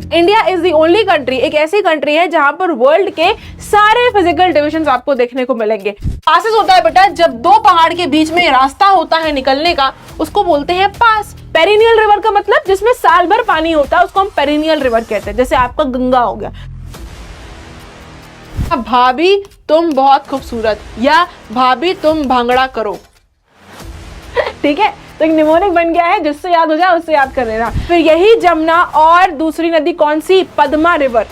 India is the only country, एक ऐसी country है जहां पर वर्ल्ड के सारे फिजिकल डिविजन्स आपको देखने को मिलेंगे। पासेस होता है बेटा, जब दो पहाड़ के बीच में रास्ता होता है निकलने का, उसको बोलते हैं पास। पेरिनियल रिवर का मतलब जिसमें साल भर पानी होता है उसको हम पेरिनियल रिवर कहते हैं, जैसे आपका गंगा हो गया। भाभी तुम बहुत खूबसूरत, या भाभी तुम भांगड़ा करो, ठीक है, तो एक निमोनिक बन गया है, जिससे याद हो जाए उससे याद कर लेना। फिर यही जमुना और दूसरी नदी कौन सी, पद्मा रिवर,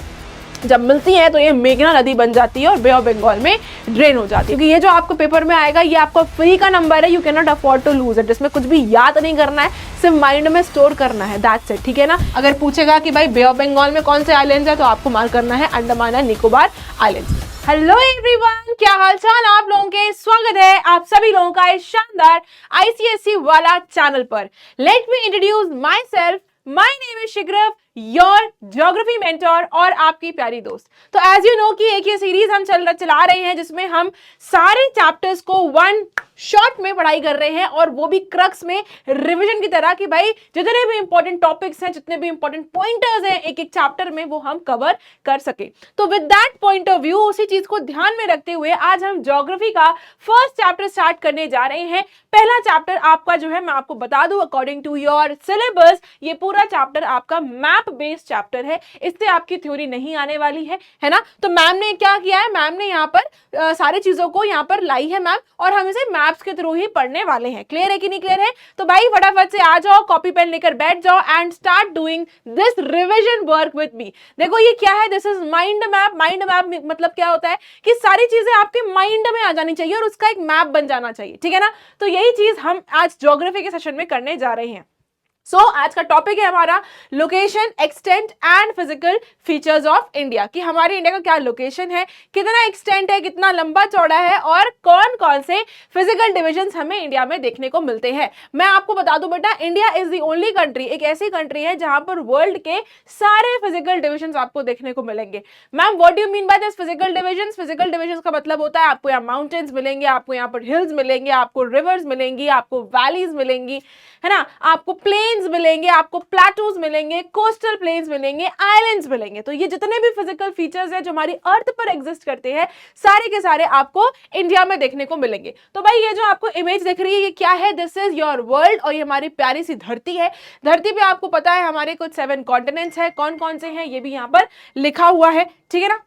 जब मिलती है तो ये मेघना नदी बन जाती है और बे ऑफ बंगाल में ड्रेन हो जाती है। क्योंकि ये जो आपको पेपर में आएगा ये आपका फ्री का नंबर है, you can not afford to lose it, जिसमें कुछ भी याद नहीं करना है, सिर्फ माइंड में स्टोर करना है, दैट्स इट, ठीक है ना। अगर पूछेगा कि भाई बे ऑफ बंगाल में कौन से आइलैंड्स है, तो आपको मार्क करना है Andaman and Nicobar islands. Hello everyone, क्या हालचाल आप लोगों के, स्वागत है आप सभी लोगों का इस शानदार आईसीएसई वाला चैनल पर। Let me introduce myself, my name is Shigraf, your geography mentor और आपकी प्यारी दोस्त। तो एज यू नो कि एक ये सीरीज हम चला रहे हैं जिसमें हम सारे चैप्टर्स को वन शॉट में पढ़ाई कर रहे हैं, और वो भी क्रक्स में रिवीजन की तरह, कि भाई जितने भी इंपॉर्टेंट टॉपिक्स हैं, जितने भी इंपॉर्टेंट पॉइंटर्स हैं एक एक चैप्टर में, वो हम कवर कर सके। तो with that point of view, उसी चीज को ध्यान में रखते हुए आज हम ज्योग्राफी का फर्स्ट चैप्टर स्टार्ट करने जा रहे हैं। पहला चैप्टर आपका जो है, मैं आपको बता दूं, अकॉर्डिंग टू योर सिलेबस ये पूरा चैप्टर आपका मैप बेस्ड चैप्टर है, इससे आपकी थ्योरी नहीं आने वाली है ना। तो मैम ने क्या किया है, मैम ने यहाँ पर सारी चीजों को यहाँ पर लाई है मैम, और हम इसे मैप्स के थ्रू ही पढ़ने वाले हैं। क्लियर है कि नहीं क्लियर है? तो भाई फटाफट से आ जाओ, कॉपी पेन लेकर बैठ जाओ and start doing this revision work with me. देखो ये क्या है, this is mind map. Mind map मतलब क्या होता है कि सारी चीजें आपके माइंड में आ जानी चाहिए और उसका एक मैप बन जाना चाहिए, ठीक है ना। तो यही चीज हम आज ज्योग्राफी के सेशन में करने जा रहे हैं। आज का टॉपिक है हमारा location, extent and physical features of India, कि हमारे इंडिया का क्या लोकेशन है, कितना एक्सटेंट है, कितना लंबा चौड़ा है, और कौन कौन से फिजिकल डिविजन्स हमें इंडिया में देखने को मिलते हैं। मैं आपको बता दूं बेटा, India is the only country, एक ऐसी कंट्री है जहां पर वर्ल्ड के सारे फिजिकल डिविजन्स आपको देखने को मिलेंगे। Ma'am what do you mean by this physical divisions? Physical divisions का मतलब होता है आपको यहाँ माउंटेन्स मिलेंगे, आपको यहाँ पर हिल्स मिलेंगे, आपको रिवर्स मिलेंगी, आपको वैलीज मिलेंगी, है ना, आपको प्लेन्स मिलेंगे, आपको प्लेटूज मिलेंगे, कोस्टल प्लेन्स मिलेंगे, आइलैंड्स मिलेंगे। तो ये जितने भी फिजिकल फीचर्स हैं जो हमारी अर्थ पर एग्जिस्ट करते हैं, सारे के सारे आपको इंडिया में देखने को मिलेंगे। तो भाई ये जो आपको इमेज दिख रही है ये क्या है, दिस इज योर वर्ल्ड, और ये हमारी प्यारी सी धरती है। धरती पे आपको पता है हमारे कुछ 7 कॉन्टिनेंट्स हैं, कौन कौन से हैं ये भी यहाँ पर लिखा हुआ है, ठीक है ना।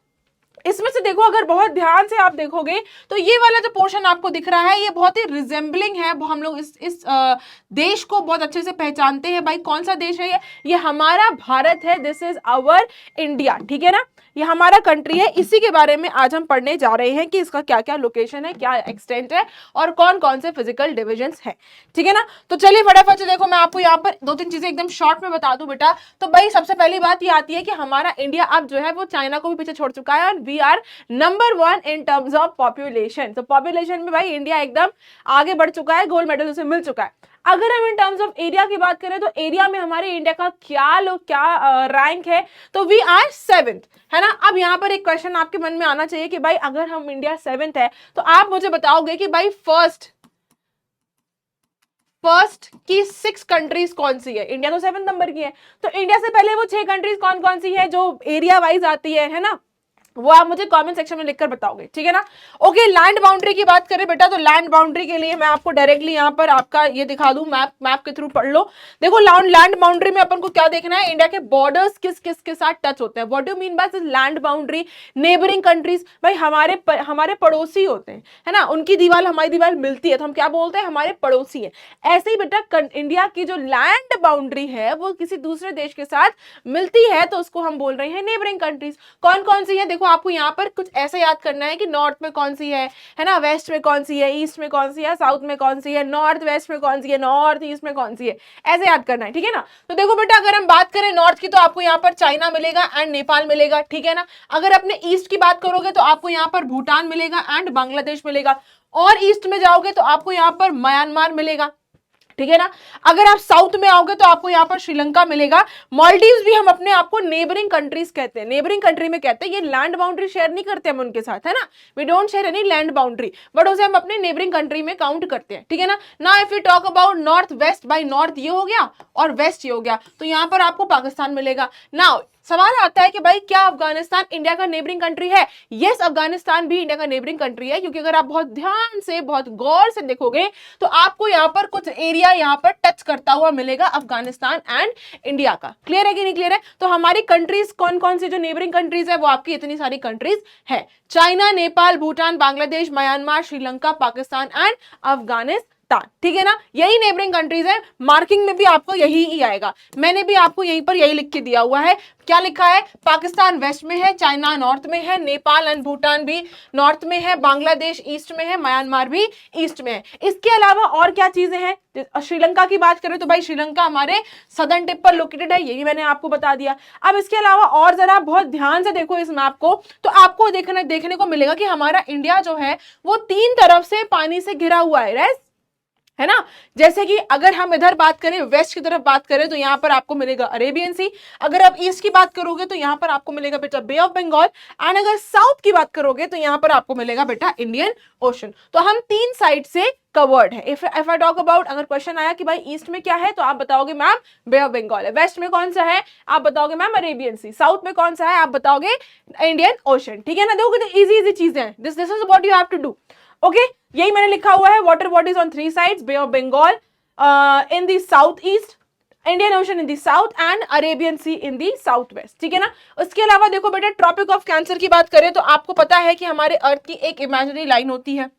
इसमें से देखो, अगर बहुत ध्यान से आप देखोगे तो ये वाला जो पोर्शन आपको दिख रहा है ये बहुत ही रिजेंबलिंग है, हम लोग इस देश को बहुत अच्छे से पहचानते हैं। भाई कौन सा देश है ये हमारा भारत है, दिस इज आवर इंडिया, ठीक है ना, ये हमारा कंट्री है। इसी के बारे में आज हम पढ़ने जा रहे हैं कि इसका क्या क्या लोकेशन है, क्या एक्सटेंट है, और कौन कौन से फिजिकल डिविजन्स हैं, ठीक है ना। तो चलिए फटाफट से देखो, मैं आपको यहाँ पर 2-3 चीजें एकदम शॉर्ट में बता दूं बेटा। तो भाई सबसे पहली बात ये आती है कि हमारा इंडिया अब जो है वो चाइना को भी पीछे छोड़ चुका है, और we are number 1 in terms of population. तो पॉपुलेशन में भाई इंडिया एकदम आगे बढ़ चुका है, गोल्ड मेडल उसे मिल चुका है। अगर हम इन टर्म्स ऑफ एरिया की बात करें तो एरिया में हमारे इंडिया का क्या रैंक है, तो वी आर 7th, है ना। अब यहाँ पर एक क्वेश्चन आपके मन में आना चाहिए कि भाई अगर हम इंडिया 7th है तो आप मुझे बताओगे कि भाई फर्स्ट की 6 कंट्रीज कौन सी है। इंडिया तो 7th नंबर की है, तो इंडिया से पहले वो 6 कंट्रीज कौन कौन सी है जो एरिया वाइज आती है ना, वो आप मुझे कमेंट सेक्शन में लिखकर बताओगे, ठीक है ना। ओके, लैंड बाउंड्री की बात करें बेटा, तो लैंड बाउंड्री के लिए मैं आपको डायरेक्टली यहाँ पर आपका ये दिखा दूं, मैप के थ्रू पढ़ लो। देखो लैंड बाउंड्री में अपन को क्या देखना है, इंडिया के बॉर्डर्स किस किस के साथ टच होते हैं। What do mean by this land boundary? Neighbouring countries, भाई हमारे पड़ोसी होते हैं, है ना, उनकी दीवार हमारी दीवार मिलती है तो हम क्या बोलते हैं, हमारे पड़ोसी है। ऐसे ही बेटा इंडिया की जो लैंड बाउंड्री है वो किसी दूसरे देश के साथ मिलती है तो उसको हम बोल रहे हैं नेबरिंग कंट्रीज। कौन कौन सी है, देखो आपको यहाँ पर कुछ ऐसे याद करना है कि नॉर्थ में कौन सी है ना, वेस्ट में कौन सी है, ईस्ट में कौन सी है, साउथ में कौन सी है, नॉर्थ वेस्ट में कौन सी है, नॉर्थ ईस्ट में कौन सी है, ऐसे याद करना है, ठीक है ना। तो देखो बेटा, अगर हम बात करें नॉर्थ की तो आपको यहाँ पर चाइना मिलेगा एंड नेपाल मिलेगा, ठीक है ना। अगर अपने ईस्ट की बात करोगे तो आपको यहाँ पर भूटान मिलेगा एंड बांग्लादेश मिलेगा, और ईस्ट में जाओगे तो आपको यहाँ पर म्यांमार मिलेगा, ठीक है ना। अगर आप साउथ में आओगे तो आपको यहाँ पर श्रीलंका मिलेगा। मालदीव्स भी हम अपने आप को नेबरिंग कंट्रीज कहते हैं, नेबरिंग कंट्री में कहते हैं। ये लैंड बाउंड्री शेयर नहीं करते हम उनके साथ, है ना, we don't share any land boundary, but उसे हम अपने नेबरिंग कंट्री में काउंट करते हैं, ठीक है ना। Now if you talk about north west, by north ये हो गया और वेस्ट ये हो गया, तो यहाँ पर आपको पाकिस्तान मिलेगा। नाउ सवाल आता है कि भाई क्या अफगानिस्तान इंडिया का नेबरिंग कंट्री है? यस, अफगानिस्तान भी इंडिया का नेबरिंग कंट्री है, क्योंकि अगर आप बहुत ध्यान से बहुत गौर से देखोगे तो आपको यहाँ पर कुछ एरिया यहाँ पर टच करता हुआ मिलेगा अफगानिस्तान एंड इंडिया का। क्लियर है कि नहीं क्लियर है? तो हमारी कंट्रीज कौन कौन सी जो नेबरिंग कंट्रीज है वो आपकी इतनी सारी कंट्रीज है, China, Nepal, Bhutan, Bangladesh, Myanmar, Sri Lanka, Pakistan and Afghanistan. ठीक है ना, यही नेबरिंग कंट्रीज है। मार्किंग में भी आपको यही ही आएगा, मैंने भी आपको यहीं पर यही लिख के दिया हुआ है। क्या लिखा है? पाकिस्तान वेस्ट में है, चाइना नॉर्थ में है, नेपाल एंड भूटान भी नॉर्थ में है, बांग्लादेश ईस्ट में है, म्यांमार भी ईस्ट में है। इसके अलावा और क्या चीजें हैं? श्रीलंका की बात करें तो भाई श्रीलंका हमारे सदर्न टिप पर लोकेटेड है, यही मैंने आपको बता दिया। अब इसके अलावा और जरा बहुत ध्यान से देखो इस मैप को, तो आपको देखने को मिलेगा कि हमारा इंडिया जो है वो 3 तरफ से पानी से घिरा हुआ है ना। जैसे कि अगर हम इधर बात करें, वेस्ट की तरफ बात करें, तो यहाँ पर आपको मिलेगा अरेबियन सी। अगर आप ईस्ट की बात करोगे तो यहाँ पर आपको मिलेगा बेटा बे ऑफ बंगाल, एंड अगर साउथ की बात करोगे तो यहाँ पर आपको मिलेगा बेटा इंडियन ओशन। तो हम 3 साइड से कवर्ड है। इफ आई टॉक अबाउट, अगर क्वेश्चन आया कि भाई ईस्ट में क्या है, तो आप बताओगे मैम बे ऑफ बंगाल है। वेस्ट में कौन सा है? आप बताओगे मैम अरेबियन सी। साउथ में कौन सा है? आप बताओगे इंडियन ओशन। ठीक है ना, देखो कितनी इजी चीजें हैं। This is what you have to do. Okay, यही मैंने लिखा हुआ है, water bodies on 3 sides, bay of Bengal in the south east, Indian ocean in the south and Arabian sea in the south west. ठीक है ना। उसके अलावा देखो बेटा, ट्रॉपिक ऑफ कैंसर की बात करें तो आपको पता है कि हमारे अर्थ की एक इमेजिनरी लाइन होती है,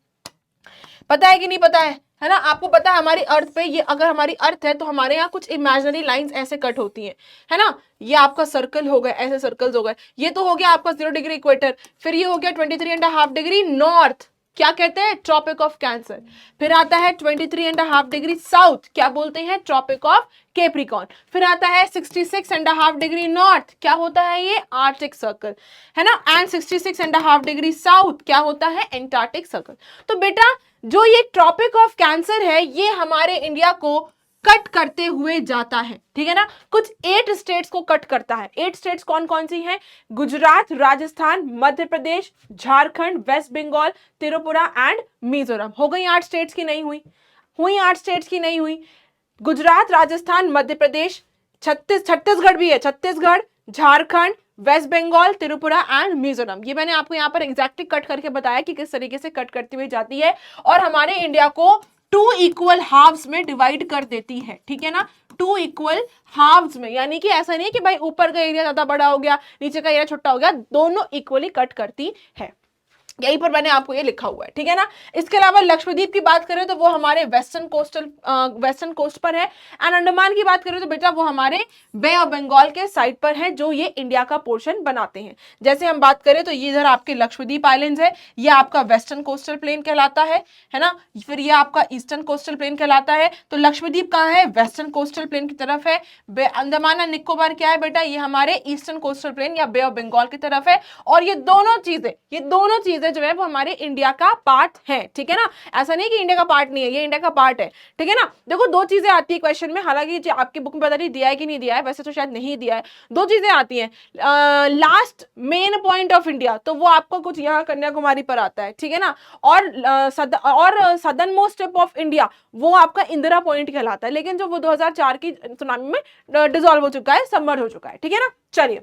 पता है कि नहीं पता है ना? आपको पता है हमारी अर्थ पे, ये अगर हमारी अर्थ है तो हमारे यहाँ कुछ इमेजिनरी लाइंस ऐसे कट होती हैं, है ना। ये आपका सर्कल हो गए, ऐसे सर्कल्स हो गए। ये तो हो गया आपका 0 डिग्री इक्वेटर, फिर ये हो गया 23.5 डिग्री नॉर्थ, क्या कहते हैं? Tropic of Cancer. फिर आता है 23.5 डिग्री साउथ, क्या बोलते हैं? Tropic of Capricorn. फिर आता है 66.5 डिग्री नॉर्थ, क्या होता है? ये आर्कटिक सर्कल, है ना। एंड 66.5 डिग्री साउथ क्या होता है? Antarctic circle. तो बेटा जो ये ट्रॉपिक ऑफ कैंसर है ये हमारे इंडिया को कट करते हुए जाता है, ठीक है ना। कुछ 8 स्टेट्स को कट करता है। 8 स्टेट्स कौन कौन सी हैं? Gujarat, Rajasthan, Madhya Pradesh, Jharkhand, waste Bengal, Tripura and Mizoram. हो गई 8 स्टेट्स की नहीं हुई? हुई 8 स्टेट्स की नहीं हुई? गुजरात, राजस्थान, मध्य प्रदेश, छत्तीसगढ़ भी है, छत्तीसगढ़, झारखंड, वेस्ट बंगाल, त्रिपुरा एंड मिजोरम। ये मैंने आपको यहाँ पर एग्जैक्टली कट करके बताया कि किस तरीके से कट करती हुई जाती है और हमारे इंडिया को 2 इक्वल हाफ्स में डिवाइड कर देती है, ठीक है ना। 2 इक्वल हाफ्स में, यानी कि ऐसा नहीं है कि भाई ऊपर का एरिया ज्यादा बड़ा हो गया, नीचे का एरिया छोटा हो गया, दोनों इक्वली कट करती है। यहीं पर मैंने आपको ये लिखा हुआ है, ठीक है ना। इसके अलावा लक्षद्वीप की बात करें तो वो हमारे वेस्टर्न कोस्ट पर है। एंड अंडमान की बात करें तो बेटा वो हमारे बे ऑफ बंगाल के साइड पर है, जो ये इंडिया का पोर्शन बनाते हैं। जैसे हम बात करें तो ये इधर आपके लक्षद्वीप आइलैंड्स है, ये आपका वेस्टर्न कोस्टल प्लेन कहलाता है ना। फिर ये आपका ईस्टर्न कोस्टल प्लेन कहलाता है। तो लक्षद्वीप कहाँ है? वेस्टर्न कोस्टल प्लेन की तरफ है। अंडमान एंड निकोबार क्या है बेटा? ये हमारे ईस्टर्न कोस्टल प्लेन या बे ऑफ बंगाल की तरफ है। और ये दोनों चीजें जो है वो हमारे इंडिया का पार्ट है, ठीक है ना। ऐसा नहीं कि इंडिया का पार्ट नहीं है, ये इंडिया का पार्ट है, ठीक है ना। देखो 2 चीजें आती है क्वेश्चन में, हालांकि आपकी बुक में पता नहीं दिया है कि नहीं दिया है, वैसे तो शायद नहीं दिया है। 2 चीजें आती हैं। Last main point of India, तो वो आपको कुछ यहाँ कन्याकुमारी पर आता है, ठीक है ना। और southern most tip of India वो आपका इंदिरा पॉइंट कहलाता है, लेकिन जो वो 2004 की सुनामी में डिसॉल्व हो चुका है, सबमर्ज हो चुका है, ठीक है ना। चलिए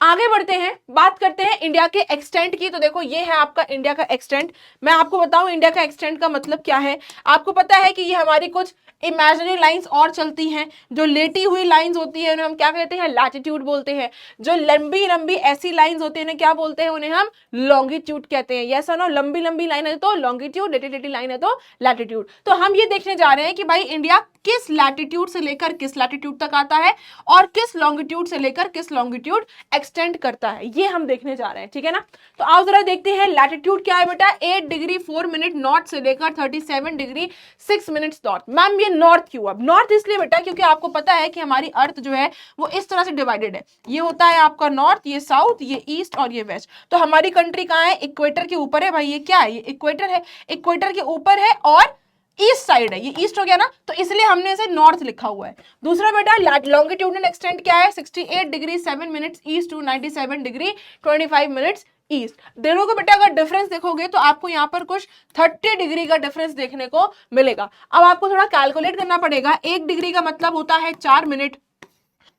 आगे बढ़ते हैं, बात करते हैं इंडिया के एक्सटेंट की। तो देखो ये है आपका इंडिया का एक्सटेंट। मैं आपको बताऊं इंडिया का एक्सटेंट का मतलब क्या है। आपको पता है कि ये हमारी कुछ इमेजिनरी लाइंस और चलती हैं, जो लेटी हुई लाइंस होती है उन्हें हम क्या कहते हैं? लैटिट्यूड बोलते हैं। जो लंबी लंबी ऐसी लाइंस होती है उन्हें क्या बोलते हैं? उन्हें हम लॉन्गिट्यूड कहते हैं। यस और नो? लंबी लंबी लाइन है तो लॉन्गिट्यूड, लेटी लाइन है तो लैटिट्यूड। तो हम ये देखने जा रहे हैं कि भाई इंडिया किस लैटिट्यूड से लेकर किस लैटिट्यूड तक आता है और किस लॉन्गिट्यूड से लेकर किस लॉन्गिट्यूड एक्सटेंड करता है, ये हम देखने जा रहे हैं, ठीक है ना। तो आओ जरा देखते हैं लैटिट्यूड क्या है बेटा। 8 डिग्री 4 मिनट नॉर्थ से लेकर 37 डिग्री 6 मिनट नॉर्थ। मैम ये नॉर्थ क्यों? अब नॉर्थ इसलिए बेटा क्योंकि आपको पता है कि हमारी अर्थ जो है वो इस तरह से डिवाइडेड है। ये होता है आपका नॉर्थ, ये साउथ, ये ईस्ट और ये वेस्ट। तो हमारी कंट्री कहाँ है? इक्वेटर के ऊपर है भाई। ये क्या है? ये इक्वेटर है, इक्वेटर के ऊपर है और ईस्ट साइड है। ये ईस्ट हो गया ना, तो इसलिए हमने इसे नॉर्थ लिखा हुआ है। दूसरा बेटा लॉन्गिट्यूडनल एक्सटेंट क्या है? 68 degree 7 minutes east to 97 degree 25 minutes east. दोनों को बेटा अगर डिफरेंस देखोगे तो आपको यहाँ पर कुछ 30 डिग्री का डिफरेंस देखने को मिलेगा। अब आपको थोड़ा कैलकुलेट करना पड़ेगा। 1 डिग्री का मतलब होता है 4 मिनट,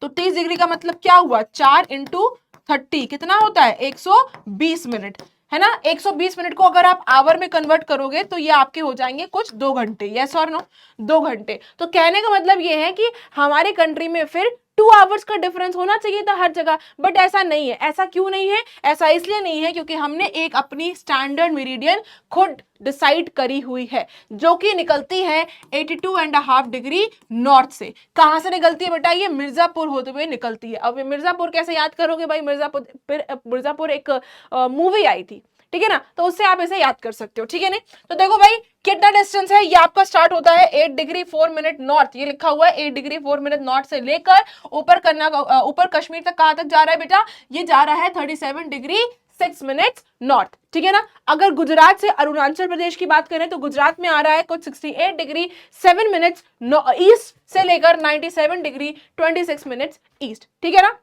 तो 30 डिग्री का मतलब क्या हुआ, 4 इंटू 30 कितना होता है, 120 मिनट, है ना। 120 मिनट को अगर आप आवर में कन्वर्ट करोगे तो ये आपके हो जाएंगे कुछ 2 घंटे, यस और नो, 2 घंटे। तो कहने का मतलब ये है कि हमारे कंट्री में फिर 2 आवर्स का डिफरेंस होना चाहिए था हर जगह, बट ऐसा नहीं है। ऐसा क्यों नहीं है, ऐसा इसलिए नहीं है क्योंकि हमने एक अपनी स्टैंडर्ड मेरिडियन खुद डिसाइड करी हुई है, जो कि निकलती है 82.5 डिग्री नॉर्थ से। कहां से निकलती है बेटा, ये मिर्जापुर होते हुए निकलती है। अब मिर्जापुर कैसे याद करोगे भाई, मिर्जापुर एक मूवी आई थी, ठीक है ना, तो उससे आप इसे याद कर सकते हो, ठीक है ना। तो देखो भाई कितना डिस्टेंस है, ये आपका स्टार्ट होता है 8 डिग्री 4 मिनट नॉर्थ, ये लिखा हुआ है 8 डिग्री 4 मिनट नॉर्थ से लेकर ऊपर कश्मीर तक कहां तक जा रहा है बेटा, ये जा रहा है 37 डिग्री 6 मिनट्स नॉर्थ, ठीक है ना। अगर गुजरात से अरुणाचल प्रदेश की बात करें तो गुजरात में आ रहा है कुछ 68 डिग्री 7 मिनट्स ईस्ट से लेकर 97 डिग्री 26 मिनट्स ईस्ट, ठीक है ना।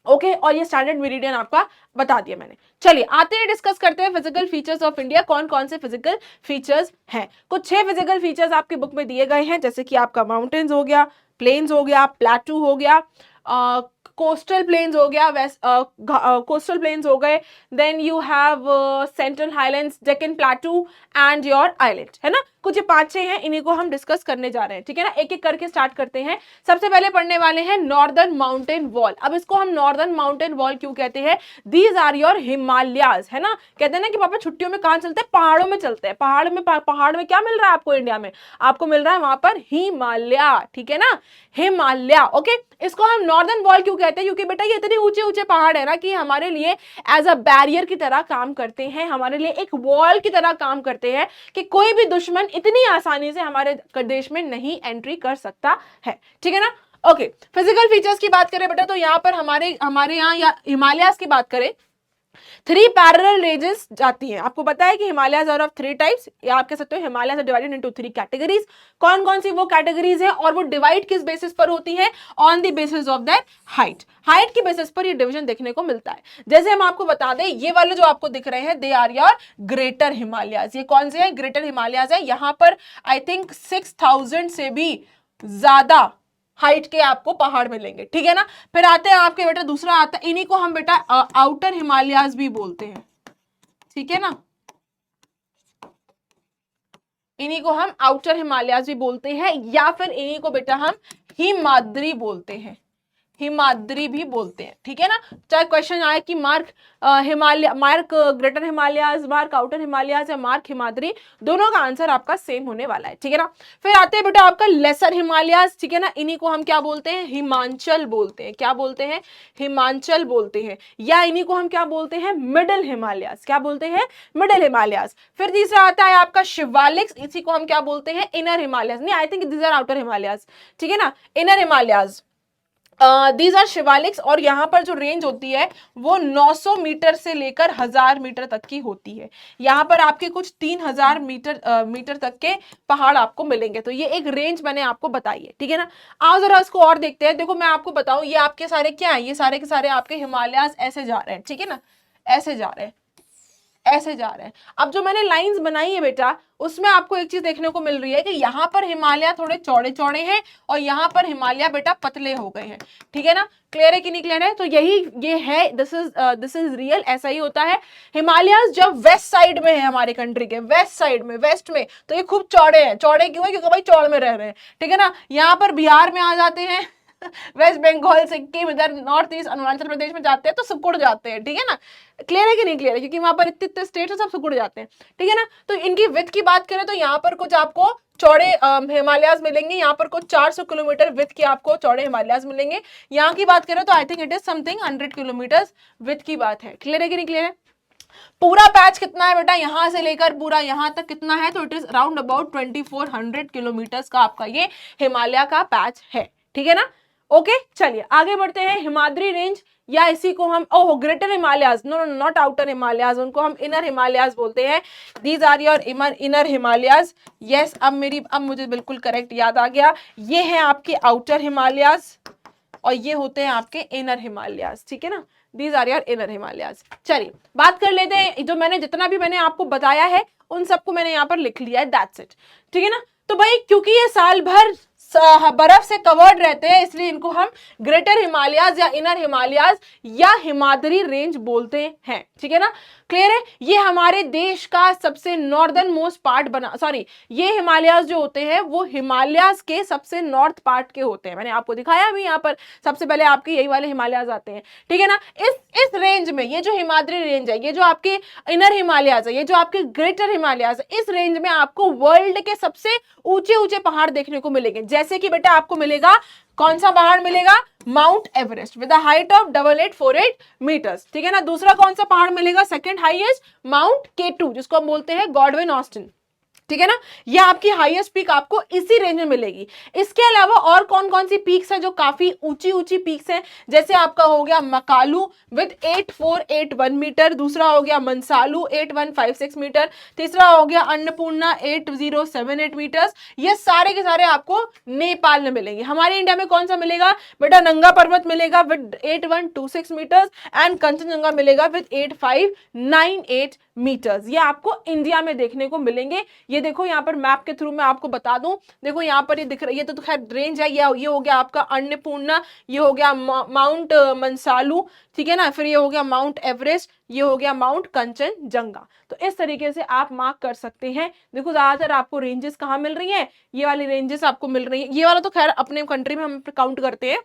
ओके, और ये स्टैंडर्ड मेरिडियन आपका बता दिया मैंने। चलिए आते हैं, डिस्कस करते हैं फिजिकल फीचर्स ऑफ इंडिया। कौन कौन से फिजिकल फीचर्स हैं। कुछ 6 फिजिकल फीचर्स आपकी बुक में दिए गए हैं, जैसे कि आपका माउंटेन्स हो गया, प्लेन्स हो गया, प्लेटू हो गया, कोस्टल प्लेन्स हो गया, कोस्टल प्लेन्स हो गए, then you have central highlands, Deccan plateau and your island, है ना। कुछ 5-6 हैं, इन्हीं को हम डिस्कस करने जा रहे हैं, ठीक है ना। एक एक करके स्टार्ट करते हैं। सबसे पहले पढ़ने वाले हैं नॉर्दर्न माउंटेन वॉल। अब इसको हम नॉर्दर्न माउंटेन वॉल क्यों कहते हैं, दीज आर योर हिमालयाज, है ना। कहते हैं ना कि पापा छुट्टियों में कहां चलते हैं, पहाड़ों में चलते हैं। पहाड़ में क्या मिल रहा है आपको इंडिया में, आपको मिल रहा है वहां पर हिमालय, ठीक है ना, हिमालय। ओके, इसको हम नॉर्दर्न वॉल क्यों कहते हैं, क्योंकि बेटा ये इतने ऊंचे ऊंचे पहाड़ है ना कि हमारे लिए एज अ बैरियर की तरह काम करते हैं, हमारे लिए एक वॉल की तरह काम करते हैं कि कोई भी दुश्मन इतनी आसानी से हमारे देश में नहीं एंट्री कर सकता है, ठीक है ना। ओके, फिजिकल फीचर्स की बात करें बेटा तो यहाँ पर हमारे यहाँ या हिमालयाज की बात करें, 3 पैरेलल रेंजेस जाती हैं। आपको पता है कि हिमालयाज आर ऑफ 3 टाइप्स, या आप कह सकते हो Himalayas are divided into 3 categories. कौन कौन सी वो कैटेगरीज हैं और वो डिवाइड किस बेसिस पर होती हैं, on the basis of that height. Height की बेसिस पर ये डिवीजन देखने को मिलता है। जैसे हम आपको बता दें, ये वाले जो आपको दिख रहे हैं they are your greater Himalayas. ये कौन से हैं, ग्रेटर हिमालयाज है। यहाँ पर आई थिंक 6000 से भी ज्यादा हाइट के आपको पहाड़ मिलेंगे, ठीक है ना। फिर आते हैं आपके बेटा, दूसरा आता है, इन्हीं को हम बेटा आउटर हिमालयाज भी बोलते हैं, ठीक है ना। इन्हीं को हम आउटर हिमालयाज भी बोलते हैं, या फिर इन्हीं को बेटा हम हिमाद्री बोलते हैं, हिमाद्री भी बोलते हैं, ठीक है ना। चाहे क्वेश्चन आए कि mark greater Himalayas, mark outer Himalayas या मार्क हिमाद्री, दोनों का आंसर आपका सेम होने वाला है, ठीक है ना। फिर आते हैं बेटा आपका लेसर हिमालयाज, ठीक है ना। इन्हीं को हम क्या बोलते हैं, हिमांचल बोलते हैं। क्या बोलते हैं, हिमांचल बोलते हैं। या इन्हीं को हम क्या बोलते हैं, मिडिल हिमालयाज। क्या बोलते हैं, मिडिल हिमालयाज। फिर तीसरा आता है आपका शिवालिक्स, इसी को हम क्या बोलते हैं, इनर हिमालयाज। नहीं, I think these are outer Himalayas, ठीक है ना, inner Himalayas. These are Shivaliks. और यहाँ पर जो रेंज होती है वो 900 मीटर से लेकर 1000 मीटर तक की होती है। यहाँ पर आपके कुछ 3000 मीटर तक के पहाड़ आपको मिलेंगे। तो ये एक रेंज मैंने आपको बताई है, ठीक है ना। आओ जरा इसको और देखते हैं। देखो मैं आपको बताऊं, ये आपके सारे क्या है, ये सारे के सारे आपके हिमालयाज ऐसे जा रहे हैं, ठीक है ना, ऐसे जा रहे हैं, ऐसे जा रहे हैं। अब जो मैंने लाइंस बनाई है बेटा, उसमें आपको एक चीज देखने को मिल रही है कि यहाँ पर हिमालय थोड़े चौड़े चौड़े हैं और यहाँ पर हिमालय बेटा पतले हो गए हैं, ठीक है ना। क्लियर है कि नहीं क्लियर है, तो ये है, दिस इज रियल, ऐसा ही होता है। हिमालयाज जब वेस्ट साइड में है, हमारे कंट्री के वेस्ट साइड में, वेस्ट में, तो ये खूब चौड़े हैं। चौड़े क्यों है, क्योंकि भाई चौड़ में रह रहे हैं, ठीक है ना। यहाँ पर बिहार में आ जाते हैं, वेस्ट बंगाल, सिक्किम, इधर नॉर्थ ईस्ट अरुणाचल प्रदेश में जाते हैं तो सिकुड़ जाते हैं, ठीक है ना। क्लियर है कि नहीं क्लियर है, क्योंकि वहां पर इतने स्टेट है, सब सिकुड़ जाते हैं, ठीक है ना। तो इनकी विड्थ की बात करें तो यहाँ पर कुछ आपको चौड़े हिमालयाज मिलेंगे, यहाँ पर कुछ 400 किलोमीटर विड्थ के आपको चौड़े हिमालयाज मिलेंगे। यहाँ की बात करें तो I think it is something 100 kilometre width की बात है। क्लियर है कि नहीं क्लियर है। पूरा पैच कितना है बेटा, यहां से लेकर पूरा यहां तक कितना है, तो it is around about 2400 kilometre का आपका ये हिमालय का पैच है, ठीक है ना। ओके, चलिए आगे बढ़ते हैं। हिमाद्री रेंज, या इसी को हम greater Himalayas, no not outer Himalayas, उनको हम इनर हिमालयाज बोलते हैं। These are your inner Himalayas. Yes, अब मुझे बिल्कुल करेक्ट याद आ गया, ये है आपके आउटर हिमालयाज और ये होते हैं आपके इनर हिमालयाज, ठीक है ना। These are your inner Himalayas. चलिए बात कर लेते हैं, जो जितना भी मैंने आपको बताया है उन सबको मैंने यहाँ पर लिख लिया है, दैट्स इट, ठीक है ना। तो भाई क्योंकि ये बर्फ से कवर्ड रहते हैं, इसलिए इनको हम ग्रेटर हिमालयाज या इनर हिमालयाज या हिमाद्री रेंज बोलते हैं। ठीक है ना, क्लियर है। ये हमारे देश का सबसे नॉर्दर्न मोस्ट पार्ट ये हिमालयाज जो होते हैं वो हिमालयाज के सबसे नॉर्थ पार्ट के होते हैं। मैंने आपको दिखाया भी यहाँ पर, सबसे पहले आपके यही वाले हिमालयाज आते हैं। ठीक है ना, इस रेंज में ये जो हिमाद्री रेंज है, ये जो आपके इनर हिमालयाज है, ये जो आपके ग्रेटर हिमालयाज है, इस रेंज में आपको वर्ल्ड के सबसे ऊंचे ऊंचे पहाड़ देखने को मिलेंगे। जैसे कि बेटा आपको मिलेगा, कौन सा पहाड़ मिलेगा? Mount Everest with height of 8848 meters. ठीक है ना। दूसरा कौन सा पहाड़ मिलेगा सेकंड हाईएस्ट? माउंट K2, जिसको हम बोलते हैं गॉडविन ऑस्टिन। ठीक है ना, ये आपकी हाईएस्ट पीक आपको इसी रेंज में मिलेगी। इसके अलावा और कौन कौन सी पीक्स है जो काफी ऊंची ऊंची पीक्स हैं? जैसे आपका हो गया मकालू विद 8481 मीटर, दूसरा हो गया मनसालू 8156 मीटर, तीसरा हो गया अन्नपूर्णा 8078 मीटर्स। ये सारे के सारे आपको नेपाल में मिलेंगे। हमारे इंडिया में कौन सा मिलेगा बेटा? नंगा पर्वत मिलेगा विद 8126 मीटर्स एंड कंचनजंगा मिलेगा विद 8598 मीटर्स। ये आपको इंडिया में देखने को मिलेंगे। ये देखो यहाँ पर मैप के थ्रू मैं आपको बता दूं, देखो यहाँ पर ये दिख रहा है, ये तो खैर रेंज है। ये हो गया आपका अन्नपूर्णा, ये हो गया माउंट मनसालू, ठीक है ना, फिर ये हो गया माउंट एवरेस्ट, ये हो गया माउंट कंचनजंगा। तो इस तरीके से आप मार्क कर सकते हैं। देखो ज्यादातर आपको रेंजेस कहाँ मिल रही है? ये वाली रेंजेस आपको मिल रही है। ये वाला तो खैर अपने कंट्री में हम काउंट करते हैं,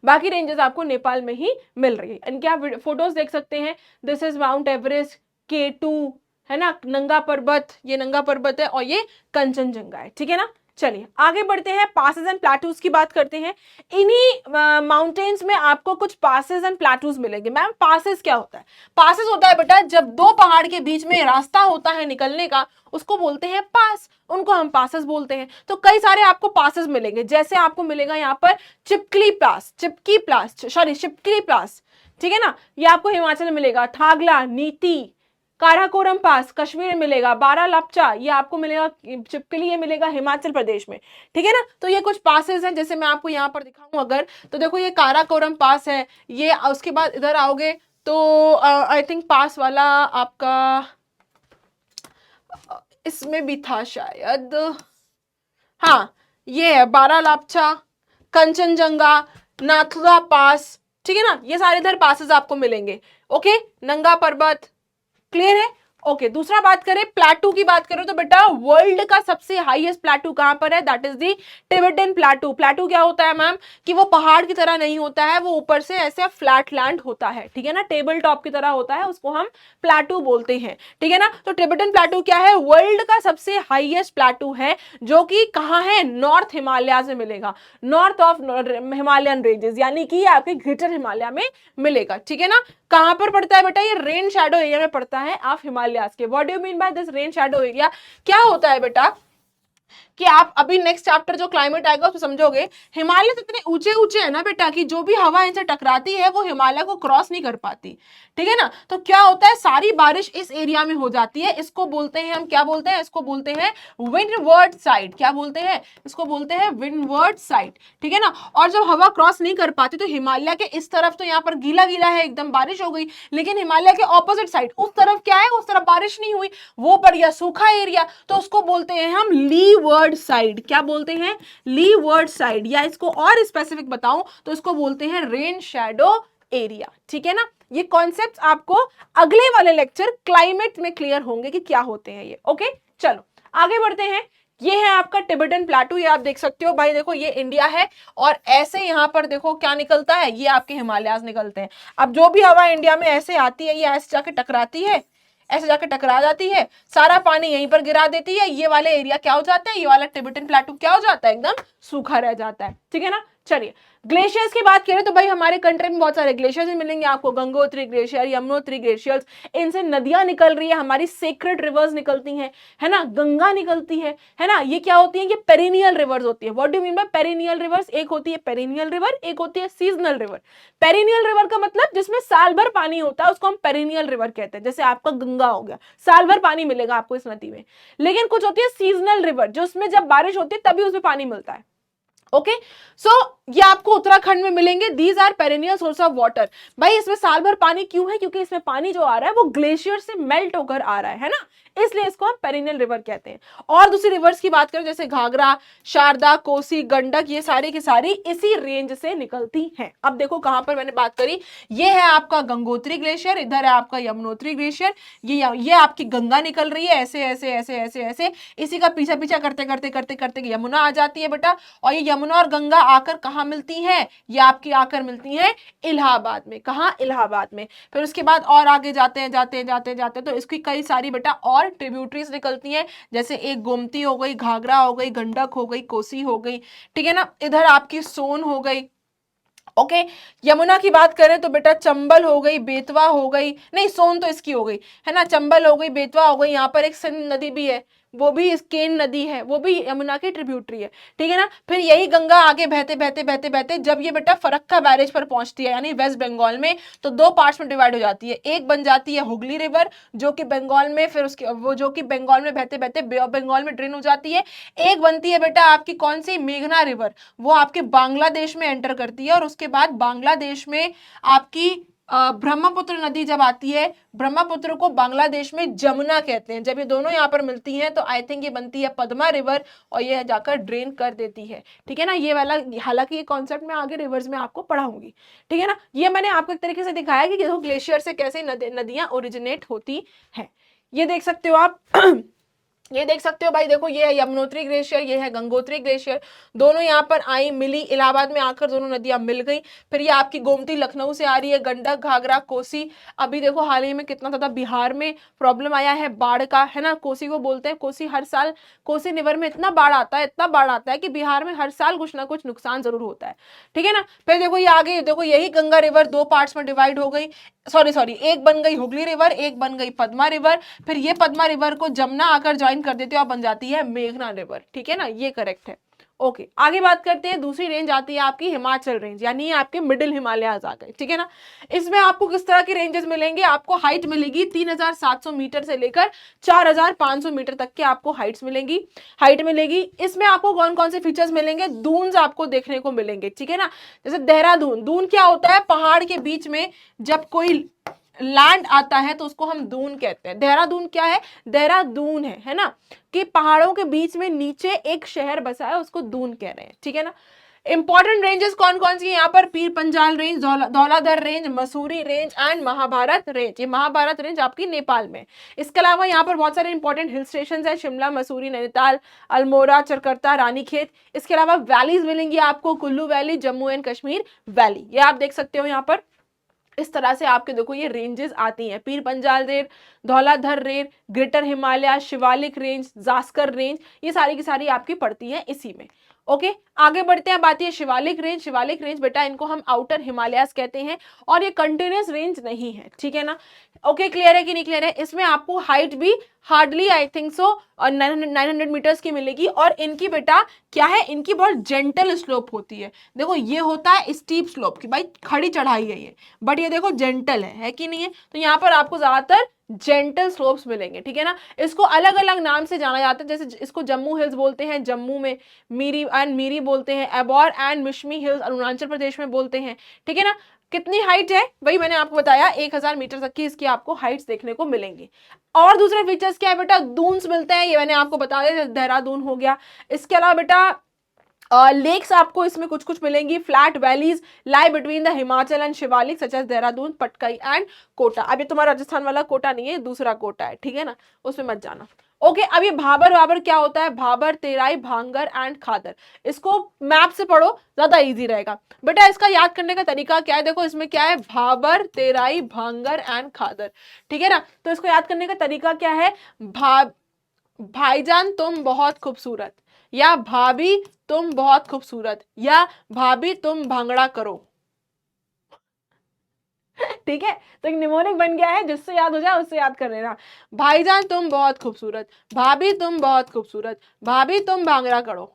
बाकी रेंजेस आपको नेपाल में ही मिल रही है। इनके आप फोटोज देख सकते हैं। This is mount Everest, K2 है ना, नंगा पर्वत, ये नंगा पर्वत है, और ये कंचनजंगा है। ठीक है ना, चलिए आगे बढ़ते हैं, पासेस एंड प्लेटूज की बात करते हैं। इन्हीं माउंटेन्स में आपको कुछ पासेस एंड प्लेटूज मिलेंगे। मैम पासेस क्या होता है? पासेस होता है बेटा जब दो पहाड़ के बीच में रास्ता होता है निकलने का, उसको बोलते हैं पास, उनको हम पासेस बोलते हैं। तो कई सारे आपको पासेस मिलेंगे, जैसे आपको मिलेगा यहाँ पर शिपकली पास, ठीक है ना, ये आपको हिमाचल में मिलेगा। थागला, नीति, काराकोरम पास कश्मीर में मिलेगा। बारालापचा ये आपको मिलेगा, चिपकली ये मिलेगा हिमाचल प्रदेश में। ठीक है ना, तो ये कुछ पासेस हैं, जैसे मैं आपको यहाँ पर दिखाऊं अगर, तो देखो ये काराकोरम पास है, ये उसके बाद इधर आओगे तो आई थिंक पास वाला आपका इसमें भी था शायद, हाँ ये है बारालापचा, कंचनजंगा, नाथुला पास। ठीक है ना, ये सारे इधर पासेस आपको मिलेंगे। ओके, नंगा पर्वत, क्लियर है। ओके, दूसरा बात करें प्लेटू की बात करें तो बेटा वर्ल्ड का सबसे हाईएस्ट प्लेटू कहां पर है? That is the Tibetan प्लेटू। प्लेटू क्या होता है मैम? कि वो पहाड़ की तरह नहीं होता है, वो ऊपर से ऐसे फ्लैट लैंड होता है। ठीक है ना, टेबल टॉप की तरह होता है, उसको हम प्लेटू बोलते हैं। ठीक है ना, तो टिबेटन प्लेटू क्या है? वर्ल्ड का सबसे हाईएस्ट प्लेटू है, जो कि कहाँ है? नॉर्थ हिमालय में मिलेगा, नॉर्थ ऑफ हिमालयन रेंजेस, यानी कि आपके ग्रेटर हिमालय में मिलेगा। ठीक है ना, कहां पर पड़ता है बेटा? ये रेन शैडो एरिया में पड़ता है ऑफ हिमालयाज के। What do you mean by this rain shadow area? क्या होता है बेटा कि आप अभी नेक्स्ट चैप्टर जो क्लाइमेट आएगा उसमें समझोगे, हिमालय इतने ऊंचे ऊंचे है ना बेटा कि जो भी हवा इनसे टकराती है वो हिमालय को क्रॉस नहीं कर पाती। ठीक है ना, तो क्या होता है, सारी बारिश इस एरिया में हो जाती है। इसको बोलते हैं हम, क्या बोलते हैं? इसको बोलते हैं विंडवर्ड साइड। क्या बोलते हैं? इसको बोलते हैं विंडवर्ड साइड। ठीक है ना, और जब हवा क्रॉस नहीं कर पाती तो हिमालय के इस तरफ तो यहाँ पर गीला गीला है, एकदम बारिश हो गई, लेकिन हिमालय के ऑपोजिट साइड उस तरफ क्या है? उस तरफ बारिश नहीं हुई, वो पड़ गया सूखा एरिया, तो उसको बोलते हैं हम लीवर्ड साइड। क्या बोलते हैं? लीवर्ड साइड, या इसको और स्पेसिफिक बताऊं तो इसको बोलते हैं रेन शैडो एरिया। ठीक है ना, ये कॉन्सेप्ट्स आपको अगले वाले लेक्चर क्लाइमेट में क्लियर होंगे कि क्या होते हैं ये। ओके, चलो आगे बढ़ते हैं। ये है आपका टिबेटन प्लेटू, ये आप देख सकते हो भाई। देखो ये इंडिया है, और ऐसे यहाँ पर देखो क्या निकलता है, ये आपके हिमालयाज निकलते हैं। अब जो भी हवा इंडिया में ऐसे आती है, ये ऐसे जाके टकराती है, ऐसे जाके टकरा जाती है, सारा पानी यहीं पर गिरा देती है, ये वाले एरिया क्या हो जाता है? ये वाला टिबेटन प्लेटू क्या हो जाता है? एकदम सूखा रह जाता है। ठीक है ना, चलिए ग्लेशियर्स की बात करें तो भाई हमारे कंट्री में बहुत सारे ग्लेशियर्स मिलेंगे आपको। गंगोत्री ग्लेशियर, यमुनोत्री ग्लेशियर्स, इनसे नदियां निकल रही है, हमारी सेक्रेड रिवर्स निकलती हैं, है ना, गंगा निकलती है ना। ये क्या होती है? ये पेरिनियल रिवर्स होती है। What do mean by perennial rivers? एक होती है पेरिनियल रिवर, एक होती है सीजनल रिवर। पेरिनियल रिवर का मतलब जिसमें साल भर पानी होता है उसको हम पेरिनियल रिवर कहते हैं। जैसे आपका गंगा हो गया, साल भर पानी मिलेगा आपको इस नदी में। लेकिन कुछ होती है सीजनल रिवर, जो उसमें जब बारिश होती है तभी उसमें पानी मिलता है। ओके, सो ये आपको उत्तराखंड में मिलेंगे। These are perennial source of water. भाई इसमें साल भर पानी क्यों है? क्योंकि इसमें पानी जो आ रहा है वो ग्लेशियर से मेल्ट होकर आ रहा है ना, इसलिए इसको हम पेरेनियल रिवर कहते हैं। और दूसरी रिवर्स की बात करें जैसे घाघरा, शारदा, कोसी, गंडक, ये सारी की सारी इसी रेंज से निकलती हैं। अब देखो कहां पर मैंने बात करी, ये है आपका गंगोत्री ग्लेशियर, इधर है आपका यमुनोत्री ग्लेशियर, ये आपकी गंगा निकल रही है ऐसे ऐसे ऐसे ऐसे ऐसे, इसी का पीछा पीछा करते करते करते करते यमुना आ जाती है बेटा। और ये यमुना और गंगा आकर कहाँ मिलती हैं? ये आपकी आकर मिलती हैं इलाहाबाद में। कहाँ? इलाहाबाद में। फिर उसके बाद और आगे जाते हैं जाते हैं जाते हैं जाते हैं तो इसकी कई सारी बेटा और ट्रिब्यूटरीज निकलती हैं, जैसे एक गोमती हो गई, घाघरा हो गई, गंडक हो गई, कोसी हो गई, ठीक है ना। इधर आपकी सोन हो गई। ओके यमुना की बात करें तो बेटा चंबल हो गई, बेतवा हो गई, नहीं सोन तो इसकी हो गई है ना, चंबल हो गई, बेतवा हो गई। यहाँ पर एक सिंध नदी भी है, वो भी केन नदी है, वो भी यमुना की ट्रिब्यूटरी है, ठीक है ना। फिर यही गंगा आगे बहते बहते बहते बहते जब ये बेटा फरक्का बैरेज पर पहुंचती है यानी वेस्ट बंगाल में, तो दो पार्ट्स में डिवाइड हो जाती है। एक बन जाती है हुगली रिवर जो कि बंगाल में, फिर उसके वो जो कि बंगाल में बहते बहते बे ऑफ बंगाल में ड्रेन हो जाती है। एक बनती है बेटा आपकी कौन सी? मेघना रिवर, वो आपके बांग्लादेश में एंटर करती है और उसके बाद बांग्लादेश में आपकी ब्रह्मपुत्र नदी जब आती है, ब्रह्मपुत्र को बांग्लादेश में जमुना कहते हैं। जब ये दोनों यहाँ पर मिलती हैं तो आई थिंक ये बनती है पद्मा रिवर और ये जाकर ड्रेन कर देती है, ठीक है ना। ये वाला हालांकि ये कॉन्सेप्ट मैं आगे रिवर्स में आपको पढ़ाऊंगी, ठीक है ना। ये मैंने आपको एक तरीके से दिखाया कि देखो ग्लेशियर से कैसे नदियां ओरिजिनेट होती हैं। ये देख सकते हो आप ये देख सकते हो भाई, देखो ये है यमुनोत्री ग्लेशियर, ये है गंगोत्री ग्लेशियर, दोनों यहाँ पर आई मिली, इलाहाबाद में आकर दोनों नदियां मिल गई। फिर ये आपकी गोमती लखनऊ से आ रही है, गंडक, घाघरा, कोसी। अभी देखो हाल ही में कितना ज्यादा बिहार में प्रॉब्लम आया है बाढ़ का, है ना। कोसी को बोलते हैं, कोसी हर साल कोसी रिवर में इतना बाढ़ आता है, इतना बाढ़ आता है कि बिहार में हर साल कुछ ना कुछ नुकसान जरूर होता है, ठीक है ना। फिर देखो ये आगे देखो यही गंगा रिवर दो पार्ट्स में डिवाइड हो गई, सॉरी एक बन गई हुगली रिवर, एक बन गई पद्मा रिवर। फिर ये पद्मा रिवर को जमुना आकर ज्वाइन कर देती है और बन जाती है मेघना रिवर, ठीक है ना, ये करेक्ट है। ओके आगे बात करते हैं, दूसरी रेंज आती है आपकी हिमाचल रेंज, यानी आपके मिडिल हिमालयाज आ गए, ठीक है ना। इसमें आपको किस तरह की रेंजेस मिलेंगे? आपको हाइट मिलेगी 3700 मीटर से लेकर 4500 मीटर तक के आपको हाइट्स मिलेंगी, हाइट मिलेगी। इसमें आपको कौन कौन से फीचर्स मिलेंगे? दून्स आपको देखने को मिलेंगे, ठीक है ना। जैसे देहरादून, दून क्या होता है? पहाड़ के बीच में जब कोई लैंड आता है तो उसको हम दून कहते हैं। देहरादून क्या है? देहरादून है ना, कि पहाड़ों के बीच में नीचे एक शहर बसा है, उसको दून कह रहे हैं, ठीक है ना। इंपॉर्टेंट रेंजेस कौन कौन सी है यहाँ पर? Pir Panjal range, Dhauladhar range, Mussoorie range and Mahabharat range. ये महाभारत रेंज आपकी नेपाल में। इसके अलावा यहाँ पर बहुत सारे इंपॉर्टेंट हिल स्टेशन है, शिमला, मसूरी, नैनीताल, अल्मोड़ा, चरकर्ता, रानीखेत। इसके अलावा वैलीज मिलेंगी आपको, Kullu valley, Jammu and Kashmir valley, ये आप देख सकते हो यहाँ पर। इस तरह से आपके देखो ये रेंजेस आती हैं, पीर Panjal range, Dhauladhar range, greater Himalaya, Shivalik range, Zanskar range, ये सारी की सारी आपकी पड़ती है इसी में। ओके आगे बढ़ते हैं, बात ये शिवालिक रेंज। शिवालिक रेंज बेटा इनको हम आउटर हिमालयास कहते हैं और ये कंटिन्यूस रेंज नहीं है, ठीक है ना। ओके क्लियर है कि नहीं क्लियर है? इसमें आपको हाइट भी hardly I think so 900 meters की मिलेगी और इनकी बेटा क्या है? इनकी बहुत जेंटल स्लोप होती है। देखो ये होता है स्टीप स्लोप की, भाई खड़ी चढ़ाई है ये, बट ये देखो जेंटल है कि नहीं है? तो यहाँ पर आपको ज्यादातर जेंटल स्लोप्स मिलेंगे, ठीक है ना। इसको अलग अलग नाम से जाना जाता है, जैसे इसको जम्मू हिल्स बोलते हैं, जम्मू में मीरी बोलते हैं, एबॉर एंड मिश्मी हिल्स अरुणाचल प्रदेश में बोलते हैं, ठीक है ना। कितनी हाइट है? वही मैंने आपको बताया 1000 मीटर तक की इसकी आपको हाइट्स देखने को मिलेंगी। और दूसरे फीचर्स क्या है बेटा? दून्स मिलते हैं, ये मैंने आपको बताया, देहरादून हो गया। इसके अलावा बेटा लेक्स आपको इसमें कुछ कुछ मिलेंगी। Flat valleys lie between the Himachal and Shivalik such as Dehradun, Patkai and Kota. अब ये तुम्हारा राजस्थान वाला कोटा नहीं है, दूसरा कोटा है, ठीक है ना, उसमें मत जाना। ओके अब ये भाबर क्या होता है? भाबर, तेराई, भांगर एंड खादर। इसको मैप से पढ़ो, ज्यादा इजी रहेगा बेटा। इसका याद करने का तरीका क्या है? देखो इसमें क्या है? भाबर, तेराई, भांगर एंड खादर, ठीक है ना। तो इसको याद करने का तरीका क्या है? भाईजान तुम बहुत खूबसूरत, या भाभी तुम बहुत खूबसूरत, या भाभी तुम भांगड़ा करो, ठीक है। तो एक निमोनिक बन गया है, जिससे याद हो जाए उससे याद कर लेना। भाईजान तुम बहुत खूबसूरत, भाभी तुम बहुत खूबसूरत, भाभी तुम भांगड़ा करो,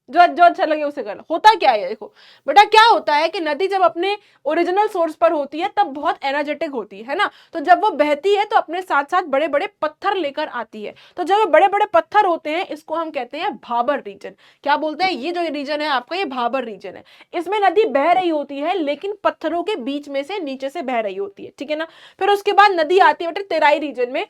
जो जो अच्छा लगे उसे कर लो। होता क्या है देखो बेटा, क्या होता है कि नदी जब अपने ओरिजिनल सोर्स पर होती है तब बहुत एनर्जेटिक होती है ना, तो जब वो बहती है तो अपने साथ साथ बड़े बड़े पत्थर लेकर आती है, तो जब बड़े बड़े पत्थर होते हैं इसको हम कहते हैं भाबर रीजन। क्या बोलते हैं, ये जो रीजन है आपका ये भाबर रीजन है। इसमें नदी बह रही होती है लेकिन पत्थरों के बीच में से नीचे से बह रही होती है, ठीक है ना। फिर उसके बाद नदी आती है बेटा तेराई रीजन में।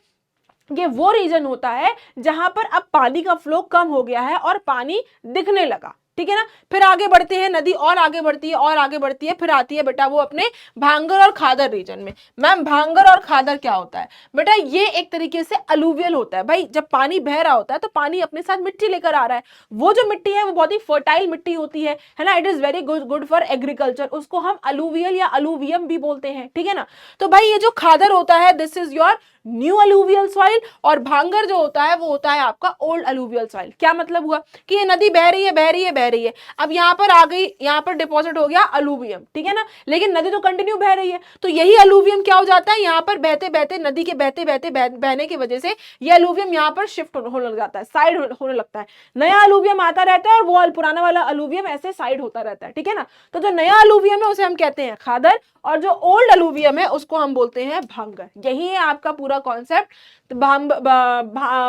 ये वो रीजन होता है जहां पर अब पानी का फ्लो कम हो गया है और पानी दिखने लगा, ठीक है ना। फिर आगे बढ़ते हैं, नदी और आगे बढ़ती है और आगे बढ़ती है, फिर आती है बेटा वो अपने भांगर और खादर रीजन में। मैम भांगर और खादर क्या होता है बेटा, ये एक तरीके से अलूवियल होता है भाई। जब पानी बह रहा होता है तो पानी अपने साथ मिट्टी लेकर आ रहा है, वो जो मिट्टी है वो बहुत ही फर्टाइल मिट्टी होती है ना। It is very good for agriculture, उसको हम अलूवियल या अलूवियम भी बोलते हैं, ठीक है ना। तो भाई ये जो खादर होता है this is your new alluvial soil, और भांगर जो होता है वो होता है आपका ओल्ड अलूवियल सॉइल। क्या मतलब हुआ कि ये नदी बह रही है बह रही है बह रही है, अब यहाँ पर आ गई, यहाँ पर डिपॉजिट हो गया अलूवियम, ठीक है ना, लेकिन नदी तो कंटिन्यू बह रही है, तो यही अलूवियम क्या हो जाता है, यहाँ पर बहते बहते नदी के बहते बहते बहने की वजह से ये अलूवियम यहाँ पर शिफ्ट होने लग जाता है, साइड होने लगता है। नया अलूवियम आता रहता है और वो पुराना वाला अलूवियम ऐसे साइड होता रहता है, ठीक है ना। तो जो नया अलूवियम है उसे हम कहते हैं खादर, और जो ओल्ड अलूवियम है उसको हम बोलते हैं भांगर। यही है आपका पूरा कॉन्सेप्ट,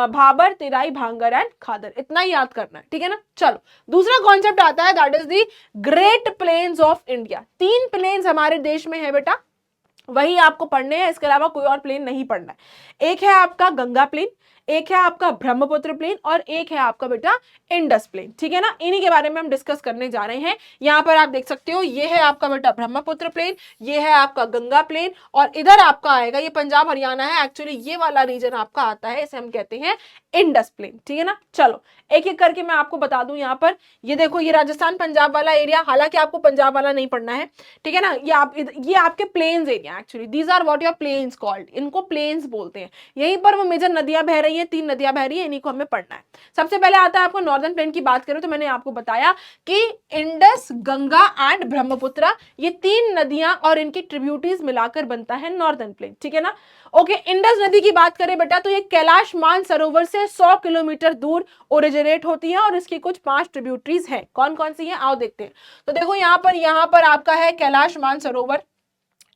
भाबर तेराई भांगर एंड खादर, इतना ही याद करना है, ठीक है ना। चलो दूसरा कॉन्सेप्ट आता है that is the great plains of India. 3 plains हमारे देश में है बेटा, वही आपको पढ़ने हैं, इसके अलावा कोई और प्लेन नहीं पढ़ना है। एक है आपका गंगा प्लेन, एक है आपका ब्रह्मपुत्र प्लेन, और एक है आपका बेटा इंडस प्लेन, ठीक है ना। इन्हीं के बारे में हम डिस्कस करने जा रहे हैं। यहाँ पर आप देख सकते हो ये है आपका बेटा ब्रह्मपुत्र प्लेन, ये है आपका गंगा प्लेन, और इधर आपका आएगा ये पंजाब हरियाणा है, एक्चुअली ये वाला रीजन आपका आता है, इसे हम कहते हैं इंडस प्लेन, ठीक है ना। चलो एक एक करके मैं आपको बता दूं। यहाँ पर ये देखो ये राजस्थान पंजाब वाला एरिया, हालांकि आपको पंजाब वाला नहीं पढ़ना है, ठीक है ना। ये आपके plains area, actually these are what your plains called, इनको प्लेन्स बोलते हैं। यहीं पर वो मेजर नदियां बह रही हैं, 3 नदियां बह रही हैं, इन्हीं को हमें पढ़ना है। सबसे पहले आता है आपको नॉर्दर्न प्लेन की बात करें तो मैंने आपको बताया कि इंडस, गंगा एंड ब्रह्मपुत्र, ये 3 नदियां और इनकी ट्रिब्यूटरीज मिलाकर बनता है नॉर्दर्न प्लेन, ठीक है ना। ओके, इंडस नदी की बात करें बेटा तो ये कैलाश मानसरोवर से 100 किलोमीटर दूर ओरिजिनेट होती है, और इसकी कुछ 5 ट्रिब्यूटरीज हैं। कौन कौन सी हैं आओ देखते हैं। तो देखो यहाँ पर आपका है कैलाश मानसरोवर,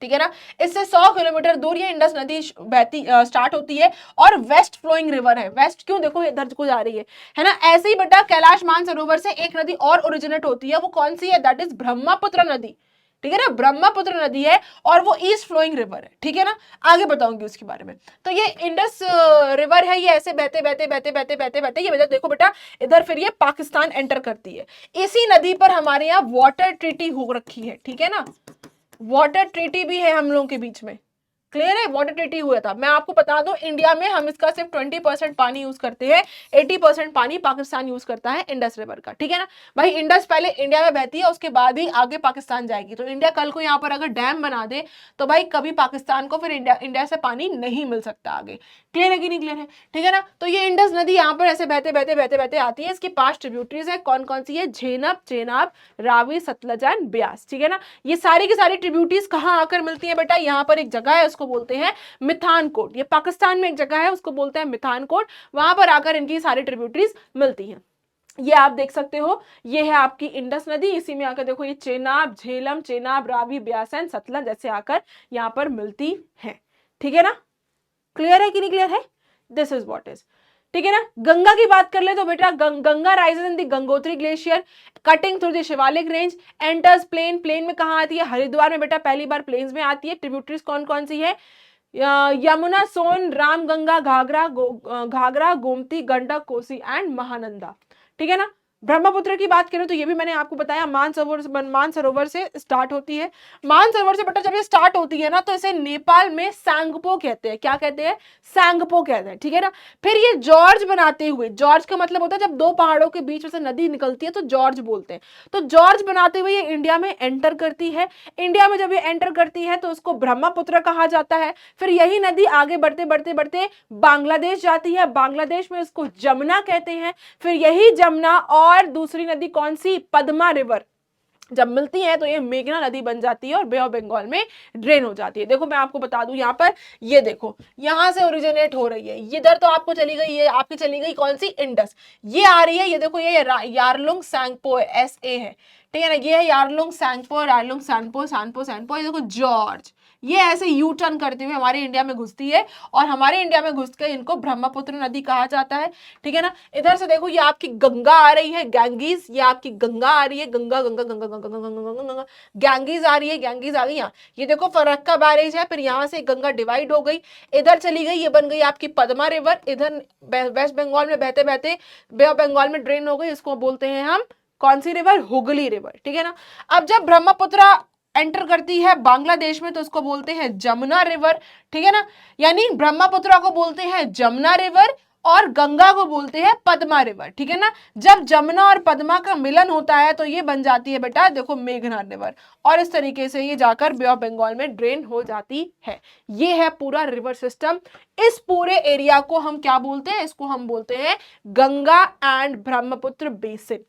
ठीक है ना। इससे 100 किलोमीटर दूर ये इंडस नदी बहती स्टार्ट होती है, और वेस्ट फ्लोइंग रिवर है। वेस्ट क्यों, देखो इधर को जा रही है ना। ऐसे ही बेटा कैलाश मानसरोवर से एक नदी और ओरिजिनेट होती है, वो कौन सी है, दैट इज ब्रह्मपुत्र नदी, ठीक है ना। ब्रह्मपुत्र नदी है और वो ईस्ट फ्लोइंग रिवर है, ठीक है ना। आगे बताऊंगी उसके बारे में। तो ये इंडस रिवर है, ये ऐसे बहते बहते बहते बहते बहते बहते ये देखो बेटा इधर फिर ये पाकिस्तान एंटर करती है। इसी नदी पर हमारे यहाँ वाटर ट्रीटी हो रखी है, ठीक है ना। वाटर ट्रीटी भी है हम लोगों के बीच में, क्लियर है। वाटर ट्रीटी हुआ था। मैं आपको बता दूं इंडिया में हम इसका सिर्फ 20% पानी यूज करते हैं, 80% पानी पाकिस्तान यूज करता है इंडस रिवर का, ठीक है ना। भाई इंडस पहले इंडिया में बहती है, उसके बाद ही आगे पाकिस्तान जाएगी। तो इंडिया कल को यहाँ पर अगर डैम बना दे तो भाई कभी पाकिस्तान को फिर इंडिया से पानी नहीं मिल सकता आगे। क्लियर है कि नहीं क्लियर है, ठीक है ना। तो ये इंडस नदी यहाँ पर ऐसे बहते बहते बहते बहते आती है। इसकी 5 ट्रिब्यूटरीज है, कौन कौन सी है, झेलम, चेनाब, रावी, सतलज एंड ब्यास, ठीक है ना। ये सारी की सारी ट्रिब्यूटरीज कहाँ आकर मिलती है बेटा, यहाँ पर एक जगह है उसको बोलते हैं मिथानकोट। ये पाकिस्तान में एक जगह है उसको बोलते हैं मिथानकोट, वहां पर आकर इनकी सारी ट्रिब्यूटरीज मिलती हैं। ये आप देख सकते हो, ये है आपकी इंडस नदी, इसी में आकर देखो ये चेनाब, झेलम, चेनाब, रावी, ब्यास एंड सतलज जैसे आकर यहाँ पर मिलती है, ठीक है ना। क्लियर है कि नहीं क्लियर है, दिस इज व्हाट इज, ठीक है ना। गंगा की बात कर ले तो बेटा Ganga rises in the Gangotri glacier cutting through the Shivalik range, enters plain. Plain में कहाँ आती है, हरिद्वार में बेटा पहली बार प्लेन्स में आती है। ट्रिब्यूटरीज कौन कौन सी है, यमुना, सोन, रामगंगा, घाघरा, गोमती, गंडक, कोसी एंड महानंदा, ठीक है ना। ब्रह्मपुत्र की बात करें तो ये भी मैंने आपको बताया मानसरोवर से स्टार्ट होती है। मानसरोवर से बेटा जब ये स्टार्ट होती है ना तो इसे नेपाल में सांगपो कहते हैं। क्या कहते हैं, सांगपो कहते हैं, ठीक है ना। फिर ये जॉर्ज बनाते हुए, जॉर्ज का मतलब होता है जब 2 पहाड़ों के बीच में से नदी निकलती है तो जॉर्ज बोलते हैं। तो जॉर्ज बनाते हुए ये इंडिया में एंटर करती है। इंडिया में जब ये एंटर करती है तो उसको ब्रह्मपुत्र कहा जाता है। फिर यही नदी आगे बढ़ते बढ़ते बढ़ते बांग्लादेश जाती है, बांग्लादेश में इसको जमुना कहते हैं। फिर यही जमुना और दूसरी नदी कौन सी, पद्मा रिवर, जब मिलती है तो ये मेघना नदी बन जाती है और बे ऑफ बंगाल में ड्रेन हो जाती है। देखो मैं आपको बता दूं, यहाँ पर ये देखो, यहाँ से ओरिजिनेट हो रही है, इधर तो आपको चली गई, ये आपकी चली गई कौन सी, इंडस, ये आ रही है, ये देखो ये यारलुंग सैंगपो SA है, ठीक है ना, ये है यारलुंग सैंगपो, यारलुंग सैंगपो, सैंगपो सैंगपो, ये देखो जॉर्ज, ये ऐसे यू टर्न करते हुए हमारे इंडिया में घुसती है और हमारे इंडिया में घुस के इनको ब्रह्मपुत्र नदी कहा जाता है, ठीक है ना। इधर से देखो ये आपकी गंगा आ रही है, गैंगीज, ये आपकी गंगा आ रही है, गंगा गंगा गंगा गंगा गंगा गंगा गंगा, गैंगीज आ रही है, गैंगीज आ गई यहाँ, ये देखो फरक्का बैरेज है, फिर यहाँ से गंगा डिवाइड हो गई, इधर चली गई, ये बन गई आपकी पद्मा रिवर, इधर वेस्ट बंगाल में बहते बहते बे ऑफ बंगाल में ड्रेन हो गई, इसको बोलते हैं हम कौन सी रिवर, हुगली रिवर, ठीक है ना। अब जब ब्रह्मपुत्र एंटर करती है बांग्लादेश में तो उसको बोलते हैं जमुना रिवर, ठीक है ना, यानी ब्रह्मपुत्र को बोलते हैं जमुना रिवर और गंगा को बोलते हैं पद्मा रिवर, ठीक है ना। जब जमुना और पद्मा का मिलन होता है तो ये बन जाती है बेटा देखो मेघना रिवर, और इस तरीके से ये जाकर बे ऑफ बंगाल में ड्रेन हो जाती है। ये है पूरा रिवर सिस्टम। इस पूरे एरिया को हम क्या बोलते हैं, इसको हम बोलते हैं गंगा एंड ब्रह्मपुत्र बेसिन,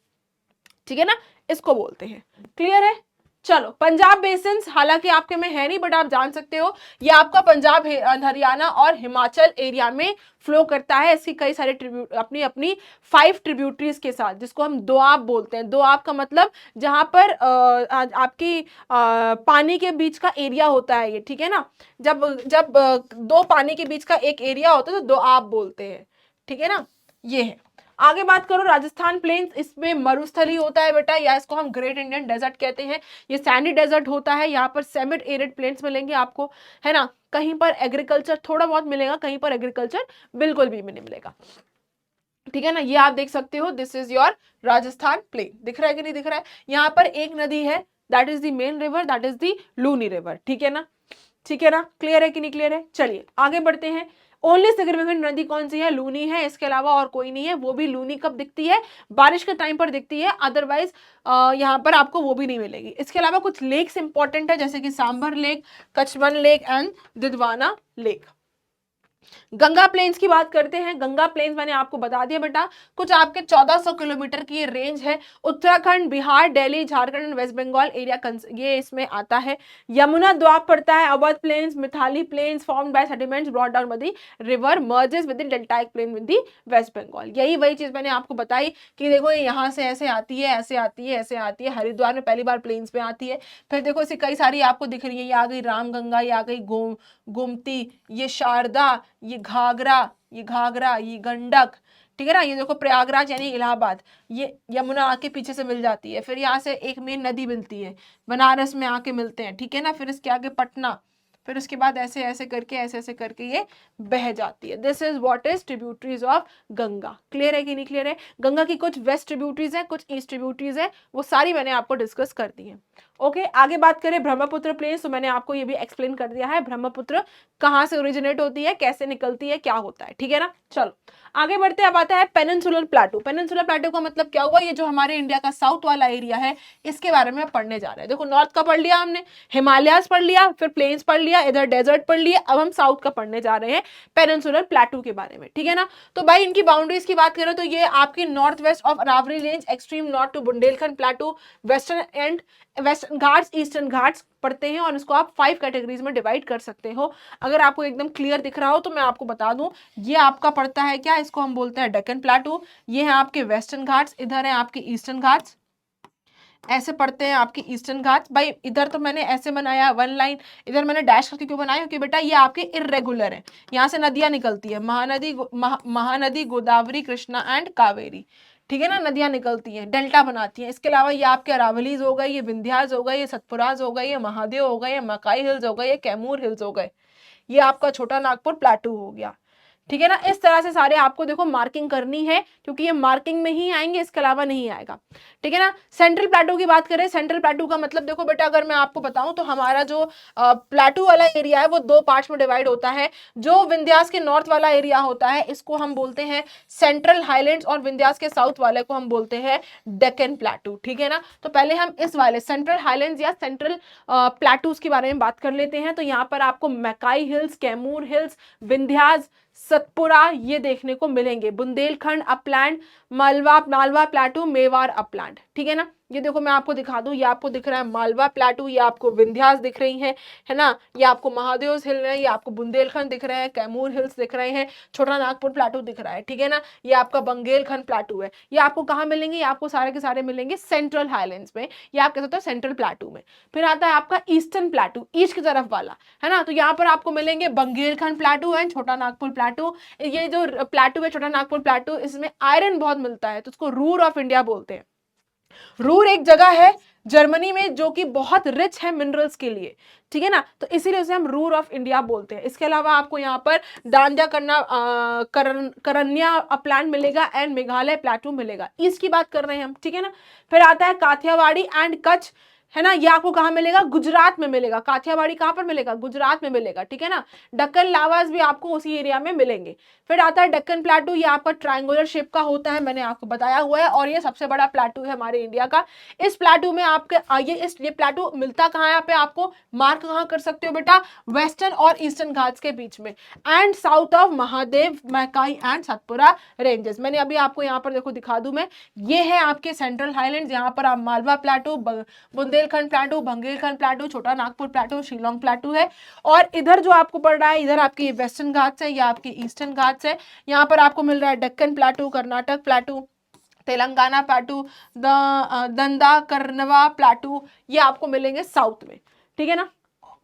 ठीक है ना, इसको बोलते हैं। क्लियर है। चलो पंजाब बेसिन हालांकि आपके में है नहीं, बट आप जान सकते हो ये आपका पंजाब, हरियाणा और हिमाचल एरिया में फ्लो करता है। इसकी कई सारे अपनी अपनी 5 ट्रिब्यूटरीज के साथ, जिसको हम दोआब बोलते हैं। दोआब का मतलब जहां पर आपकी पानी के बीच का एरिया होता है ये, ठीक है ना। जब जब दो पानी के बीच का एक एरिया होता है तो दोआब बोलते हैं, ठीक है ना। ये है। आगे बात करो राजस्थान प्लेन्स, इसमें मरुस्थली होता है बेटा, या इसको हम ग्रेट इंडियन डेजर्ट कहते हैं। ये सैंडी डेजर्ट होता है, यहाँ पर सेमिड एरिड प्लेन्स मिलेंगे आपको, है ना। कहीं पर एग्रीकल्चर थोड़ा बहुत मिलेगा, कहीं पर एग्रीकल्चर बिल्कुल भी नहीं मिलेगा, ठीक है ना। ये आप देख सकते हो, this is your Rajasthan plain. दिख रहा है कि नहीं दिख रहा है। यहाँ पर एक नदी है, that is the main river, that is the Luni river, ठीक है ना, ठीक है ना। क्लियर है कि नहीं क्लियर है। चलिए आगे बढ़ते हैं। ओनली सिग्निफिकेंट नदी कौन सी है, लूनी है, इसके अलावा और कोई नहीं है। वो भी लूनी कब दिखती है, बारिश के टाइम पर दिखती है, अदरवाइज यहाँ पर आपको वो भी नहीं मिलेगी। इसके अलावा कुछ लेक्स इंपॉर्टेंट है, जैसे कि Sambhar lake, Kuchaman lake and Didwana lake. Ganga plains की बात करते हैं। गंगा प्लेन्स मैंने आपको बता दिया बेटा, कुछ आपके 1400 किलोमीटर की ये रेंज है। Uttarakhand, Bihar, Delhi, Jharkhand and West Bengal area ये इसमें आता है। यमुना द्वाब पड़ता है। Awadh plains, Mithila plains formed by sediments brought down by the river merges with the deltaic plain with the West Bengal. यही वही चीज मैंने आपको बताई कि देखो ये यहाँ से ऐसे आती है, ऐसे आती है, ऐसे आती है। हरिद्वार में पहली बार प्लेन्स में आती है। फिर देखो इसे कई सारी आपको दिख रही है, ये आ गई रामगंगा, ये आ गई गोमती, ये शारदा, ये घाघरा, ये गंडक, ठीक है ना। ये देखो प्रयागराज यानी इलाहाबाद, ये यमुना आके पीछे से मिल जाती है। फिर यहाँ से एक मेन नदी मिलती है, बनारस में आके मिलते हैं, ठीक है ना। फिर इसके आगे पटना, फिर उसके बाद ऐसे ऐसे करके ये बह जाती है। This is what is tributaries of Ganga. Clear है कि नहीं क्लियर है। गंगा की कुछ वेस्ट ट्रिब्यूटरीज है, कुछ ईस्ट ट्रिब्यूटरीज है, वो सारी मैंने आपको डिस्कस कर दी है। ओके आगे बात करें ब्रह्मपुत्र प्लेन्स, तो मैंने आपको ये भी एक्सप्लेन कर दिया है ब्रह्मपुत्र कहाँ से ओरिजिनेट होती है, कैसे निकलती है, क्या होता है, ठीक है ना। चलो आगे बढ़ते हैं। अब आता है पेनिनसुलर प्लेटू। पेनिनसुलर प्लेटू का मतलब क्या हुआ, ये जो हमारे इंडिया का साउथ वाला एरिया है, इसके बारे में पढ़ने जा रहे हैं। देखो नॉर्थ का पढ़ लिया हमने, हिमालयास पढ़ लिया, फिर प्लेन्स पढ़ लिया, इधर डेजर्ट पढ़ लिया, अब हम साउथ का पढ़ने जा रहे हैं पेनिनसुलर प्लेटू के बारे में, ठीक है ना। तो भाई इनकी बाउंड्रीज की बात करें तो ये आपकी north west of Aravalli range, extreme north to Bundelkhand plateau, western and western Ghats, eastern Ghats पढ़ते हैं, और इसको आप 5 कैटेगरीज में डिवाइड कर सकते हो। अगर आपको एकदम क्लियर दिख रहा हो तो मैं आपको बता दूं, ये आपका पड़ता है क्या, इसको हम बोलते हैं डेक्कन प्लेटू। ये है आपके वेस्टर्न घाट्स, इधर है आपके ईस्टर्न घाट्स, ऐसे पढ़ते हैं आपके ईस्टर्न घाट्स। भाई इधर तो मैंने ऐसे बनाया 1 लाइन, इधर मैंने डैश करके क्यों बनाया, क्योंकि बेटा ये आपके इरेगुलर है, यहाँ से नदियां निकलती है, महानदी, गोदावरी, कृष्णा एंड कावेरी, ठीक है ना, नदियां निकलती हैं, डेल्टा बनाती हैं। इसके अलावा ये आपके अरावलीज हो गए, ये विंध्याज हो गए, ये सतपुराज हो गए, ये महादेव हो गए, ये मकाई हिल्स हो गए, ये कैमूर हिल्स हो गए, ये आपका छोटा नागपुर प्लेटू हो गया, ठीक है ना। इस तरह से सारे आपको देखो मार्किंग करनी है, क्योंकि ये मार्किंग में ही आएंगे, इसके अलावा नहीं आएगा, ठीक है ना। सेंट्रल प्लेटू की बात करें, सेंट्रल प्लेटू का मतलब देखो बेटा, अगर मैं आपको बताऊं तो हमारा जो प्लेटू वाला एरिया है वो 2 पार्ट्स में डिवाइड होता है। जो विंध्यास के नॉर्थ वाला एरिया होता है इसको हम बोलते हैं सेंट्रल हाईलैंड्स, और विंध्यास के साउथ वाले को हम बोलते हैं डेक्कन प्लेटू, ठीक है ना। तो पहले हम इस वाले सेंट्रल हाईलैंड्स या सेंट्रल प्लेटूज के बारे में बात कर लेते हैं। तो यहाँ पर आपको मैकाई हिल्स, कैमूर हिल्स, विंध्यास, सतपुरा ये देखने को मिलेंगे। बुंदेलखंड अपलैंड, मालवा प्लेटू, मेवाड़ अपलैंड, ठीक है ना, ये देखो मैं आपको दिखा दूं, ये आपको दिख रहा है मालवा प्लाटू, ये आपको विंध्यास दिख रही है ना, ये आपको महादेव हिल रहे हैं, ये आपको बुंदेलखंड दिख रहे हैं, कैमूर हिल्स दिख रहे हैं, छोटा नागपुर प्लाटू दिख रहा है, ठीक है ना, ये आपका बंगेलखंड प्लाटू है। ये आपको कहाँ मिलेंगे, ये आपको सारे के सारे मिलेंगे सेंट्रल हाईलैंड्स में, या आप कह सकते हो सेंट्रल प्लाटू में। फिर आता है आपका ईस्टर्न प्लाटू, ईस्ट की तरफ वाला, है ना, तो यहाँ पर आपको मिलेंगे बंगेलखंड प्लाटू एंड छोटा नागपुर प्लाटू। ये जो प्लाटू है छोटा नागपुर प्लाटू, इसमें आयरन बहुत मिलता है, तो उसको रूर ऑफ इंडिया बोलते हैं। रूर एक जगह है जर्मनी में जो कि बहुत रिच है मिनरल्स के लिए, ठीक है ना, तो इसीलिए उसे हम रूर ऑफ इंडिया बोलते हैं। इसके अलावा आपको यहाँ पर डांडिया करन्या अपलैंड मिलेगा एंड मेघालय प्लाटू मिलेगा, ईस्ट की बात कर रहे हैं हम, ठीक है ना। फिर आता है काठियावाड़ी एंड कच्छ, है ना, ये आपको कहाँ मिलेगा, गुजरात में मिलेगा। काठियावाड़ी कहाँ पर मिलेगा, गुजरात में मिलेगा, ठीक है ना। डक्कन लावास भी आपको उसी एरिया में मिलेंगे। फिर आता है डक्कन प्लाटू, ये आपका ट्रायंगुलर शेप का होता है, मैंने आपको बताया हुआ है, और ये सबसे बड़ा प्लाटू है हमारे इंडिया का। इस प्लाटू में आपके ये प्लाटू मिलता कहाँ है, पे आपको मार्क कहाँ कर सकते हो बेटा, वेस्टर्न और ईस्टर्न घाट्स के बीच में, and south of Mahadev, Maikal and Satpura ranges. मैंने अभी आपको यहाँ पर देखो दिखा दूं मैं, ये है आपके सेंट्रल हाईलैंड्स, यहाँ पर आप Malwa plateau, Bundelkhand plateau, Baghelkhand plateau, Chota Nagpur plateau, Shillong plateau है। और इधर जो आपको पड़ रहा है, इधर आपकी वेस्टर्न घाट्स है या आपकी ईस्टर्न घाट्स है। यहाँ पर आपको मिल रहा है Deccan plateau, Karnataka plateau, Telangana plateau, Dandakaranya plateau, ये आपको मिलेंगे साउथ में, ठीक है ना।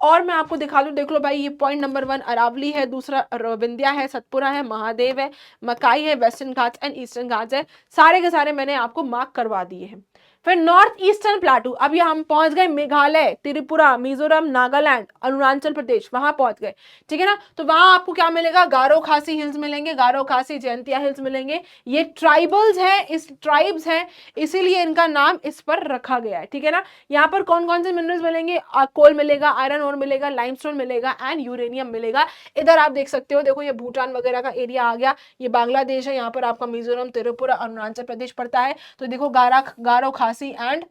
और मैं आपको दिखा दूं, देख लो भाई, ये पॉइंट नंबर 1 अरावली है, दूसरा विंध्या है, सतपुरा है, महादेव है, मकाई है, western Ghats and eastern Ghats है, सारे के सारे मैंने आपको मार्क करवा दिए हैं। फिर नॉर्थ ईस्टर्न प्लाटू, अब ये हम पहुंच गए मेघालय, त्रिपुरा, मिजोरम, नागालैंड, अरुणाचल प्रदेश, वहां पहुंच गए, ठीक है ना। तो वहां आपको क्या मिलेगा, गारो खासी हिल्स मिलेंगे, गारो खासी जयंतिया हिल्स मिलेंगे। ये ट्राइबल्स हैं, इस ट्राइब्स हैं, इसीलिए इनका नाम इस पर रखा गया है, ठीक है ना। यहाँ पर कौन कौन से मिनरल्स मिलेंगे, कोल मिलेगा, आयरन ओर मिलेगा, लाइमस्टोन मिलेगा एंड यूरेनियम मिलेगा। इधर आप देख सकते हो, देखो ये भूटान वगैरह का एरिया आ गया, ये बांग्लादेश है, यहाँ पर आपका मिजोरम, त्रिपुरा, अरुणाचल प्रदेश पड़ता है। तो देखो गारो खासी एंड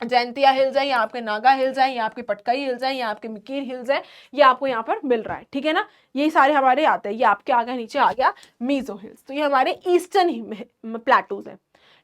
जयंतिया हिल्स है, ये आपके नागा हिल्स है, ये आपके पटकाई हिल्स है, ये आपके मिकीर हिल्स है, ये आपको यहाँ पर मिल रहा है, ठीक है ना। ये सारे हमारे आते हैं, ये आपके आ गया, नीचे आ गया मीजो हिल्स, तो ये हमारे ईस्टर्न प्लेटूज है,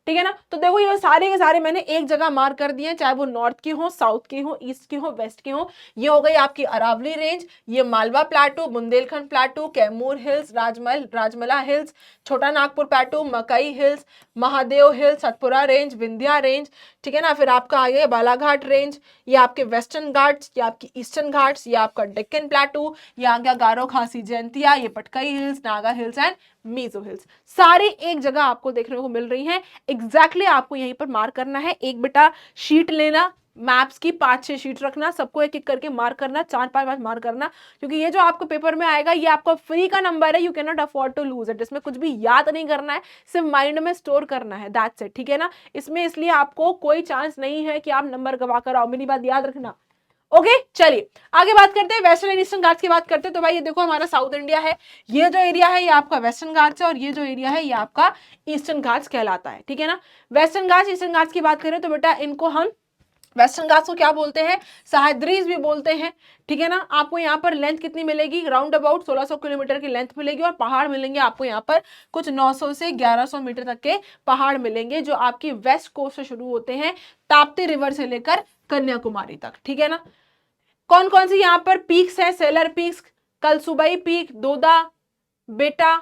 ठीक है ना। तो देखो ये सारे के सारे मैंने एक जगह मार्क कर दिए, चाहे वो नॉर्थ के हो, साउथ के हो, ईस्ट के हो, वेस्ट के हो। ये हो गई आपकी अरावली रेंज, ये Malwa plateau, Bundelkhand plateau, Kaimur hills, Rajmahal hills, Chota Nagpur plateau, Maikal hills, Mahadev hills, Satpura range, Vindhya range, ठीक है ना। फिर आपका आ गया बालाघाट रेंज, ये आपके वेस्टर्न घाट्स, ये आपकी ईस्टर्न घाट्स, ये आपका डेक्कन प्लाटू, ये आ गया गारो खासी जयंतिया, ये Patkai hills, Naga hills and Mizo hills, सारे एक जगह आपको देखने को मिल रही हैं। एग्जैक्टली आपको यहीं पर मार्क करना है। एक बेटा शीट लेना, मैप्स की 5-6 शीट रखना, सबको एक एक करके मार्क करना, 4-5 मार्क करना, क्योंकि ये जो आपको पेपर में आएगा ये आपका फ्री का नंबर है, you can not afford to lose it. इसमें कुछ भी याद नहीं करना है, सिर्फ माइंड में स्टोर करना है, दैट्स इट, ठीक है ना। इसमें इसलिए आपको कोई चांस नहीं है कि आप नंबर गवा कर आओ, मेरी बात याद रखना। ओके चलिए आगे बात करते हैं, वेस्टर्न एंड ईस्टर्न घाट्स की बात करते हैं। तो भाई ये देखो हमारा साउथ इंडिया है, ये जो एरिया है ये आपका वेस्टर्न घाट्स है, और ये जो एरिया है ये आपका ईस्टर्न घाट्स कहलाता है, ठीक है ना। वेस्टर्न घाट्स ईस्टर्न घाट्स की बात करें तो बेटा इनको हम वेस्टर्न घाट्स को क्या बोलते हैं, सह्याद्रीज भी बोलते हैं, ठीक है ना। आपको यहाँ पर लेंथ कितनी मिलेगी, राउंड अबाउट 1600 किलोमीटर की लेंथ मिलेगी, और पहाड़ मिलेंगे आपको यहाँ पर कुछ 900 से 1100 मीटर तक के पहाड़ मिलेंगे, जो आपकी वेस्ट कोस्ट से शुरू होते हैं ताप्ती रिवर से लेकर कन्याकुमारी तक, ठीक है ना। कौन कौन सी यहाँ पर पीक्स है, Salher peaks, Kalsubai peak, Doda Betta,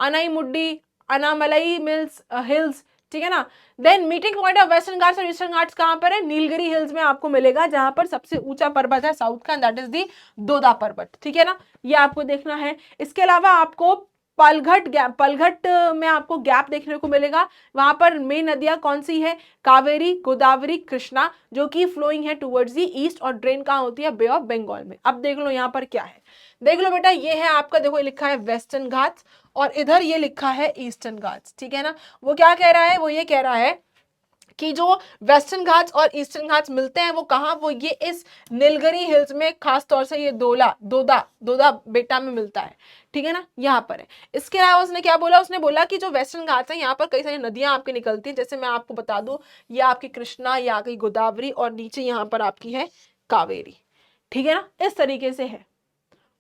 Anamudi, Anamalai mills hills, ठीक है ना। Then meeting point of western Ghats और ईस्टर्न घाट्स कहां पर है, नीलगिरी हिल्स में आपको मिलेगा, जहां पर सबसे ऊंचा पर्वत है साउथ का, दैट इज दी दोदा पर्वत, ठीक है ना, ये आपको देखना है। इसके अलावा आपको पलघट में आपको गैप देखने को मिलेगा, वहां पर मेन नदियां कौन सी है, कावेरी, गोदावरी, कृष्णा, जो कि फ्लोइंग है टुवर्ड्स दी ईस्ट, और ड्रेन कहां होती है, बे ऑफ बंगाल में। अब देख लो यहाँ पर क्या है, देख लो बेटा, ये है आपका, देखो ये लिखा है वेस्टर्न घाट्स, और इधर ये लिखा है ईस्टर्न घाट्स, ठीक है ना। वो क्या कह रहा है, वो ये कह रहा है कि जो वेस्टर्न घाट्स और ईस्टर्न घाट्स मिलते हैं वो कहाँ, वो ये इस नीलगिरी हिल्स में, खास तौर से ये दोदा बेटा में मिलता है, ठीक है ना, यहाँ पर है। इसके अलावा उसने क्या बोला, उसने बोला कि जो वेस्टर्न घाट्स हैं यहाँ पर कई सारी नदियां आपकी निकलती हैं, जैसे मैं आपको बता दूं, ये आपकी कृष्णा, ये आपकी गोदावरी, और नीचे यहाँ पर आपकी है कावेरी, ठीक है ना, इस तरीके से है।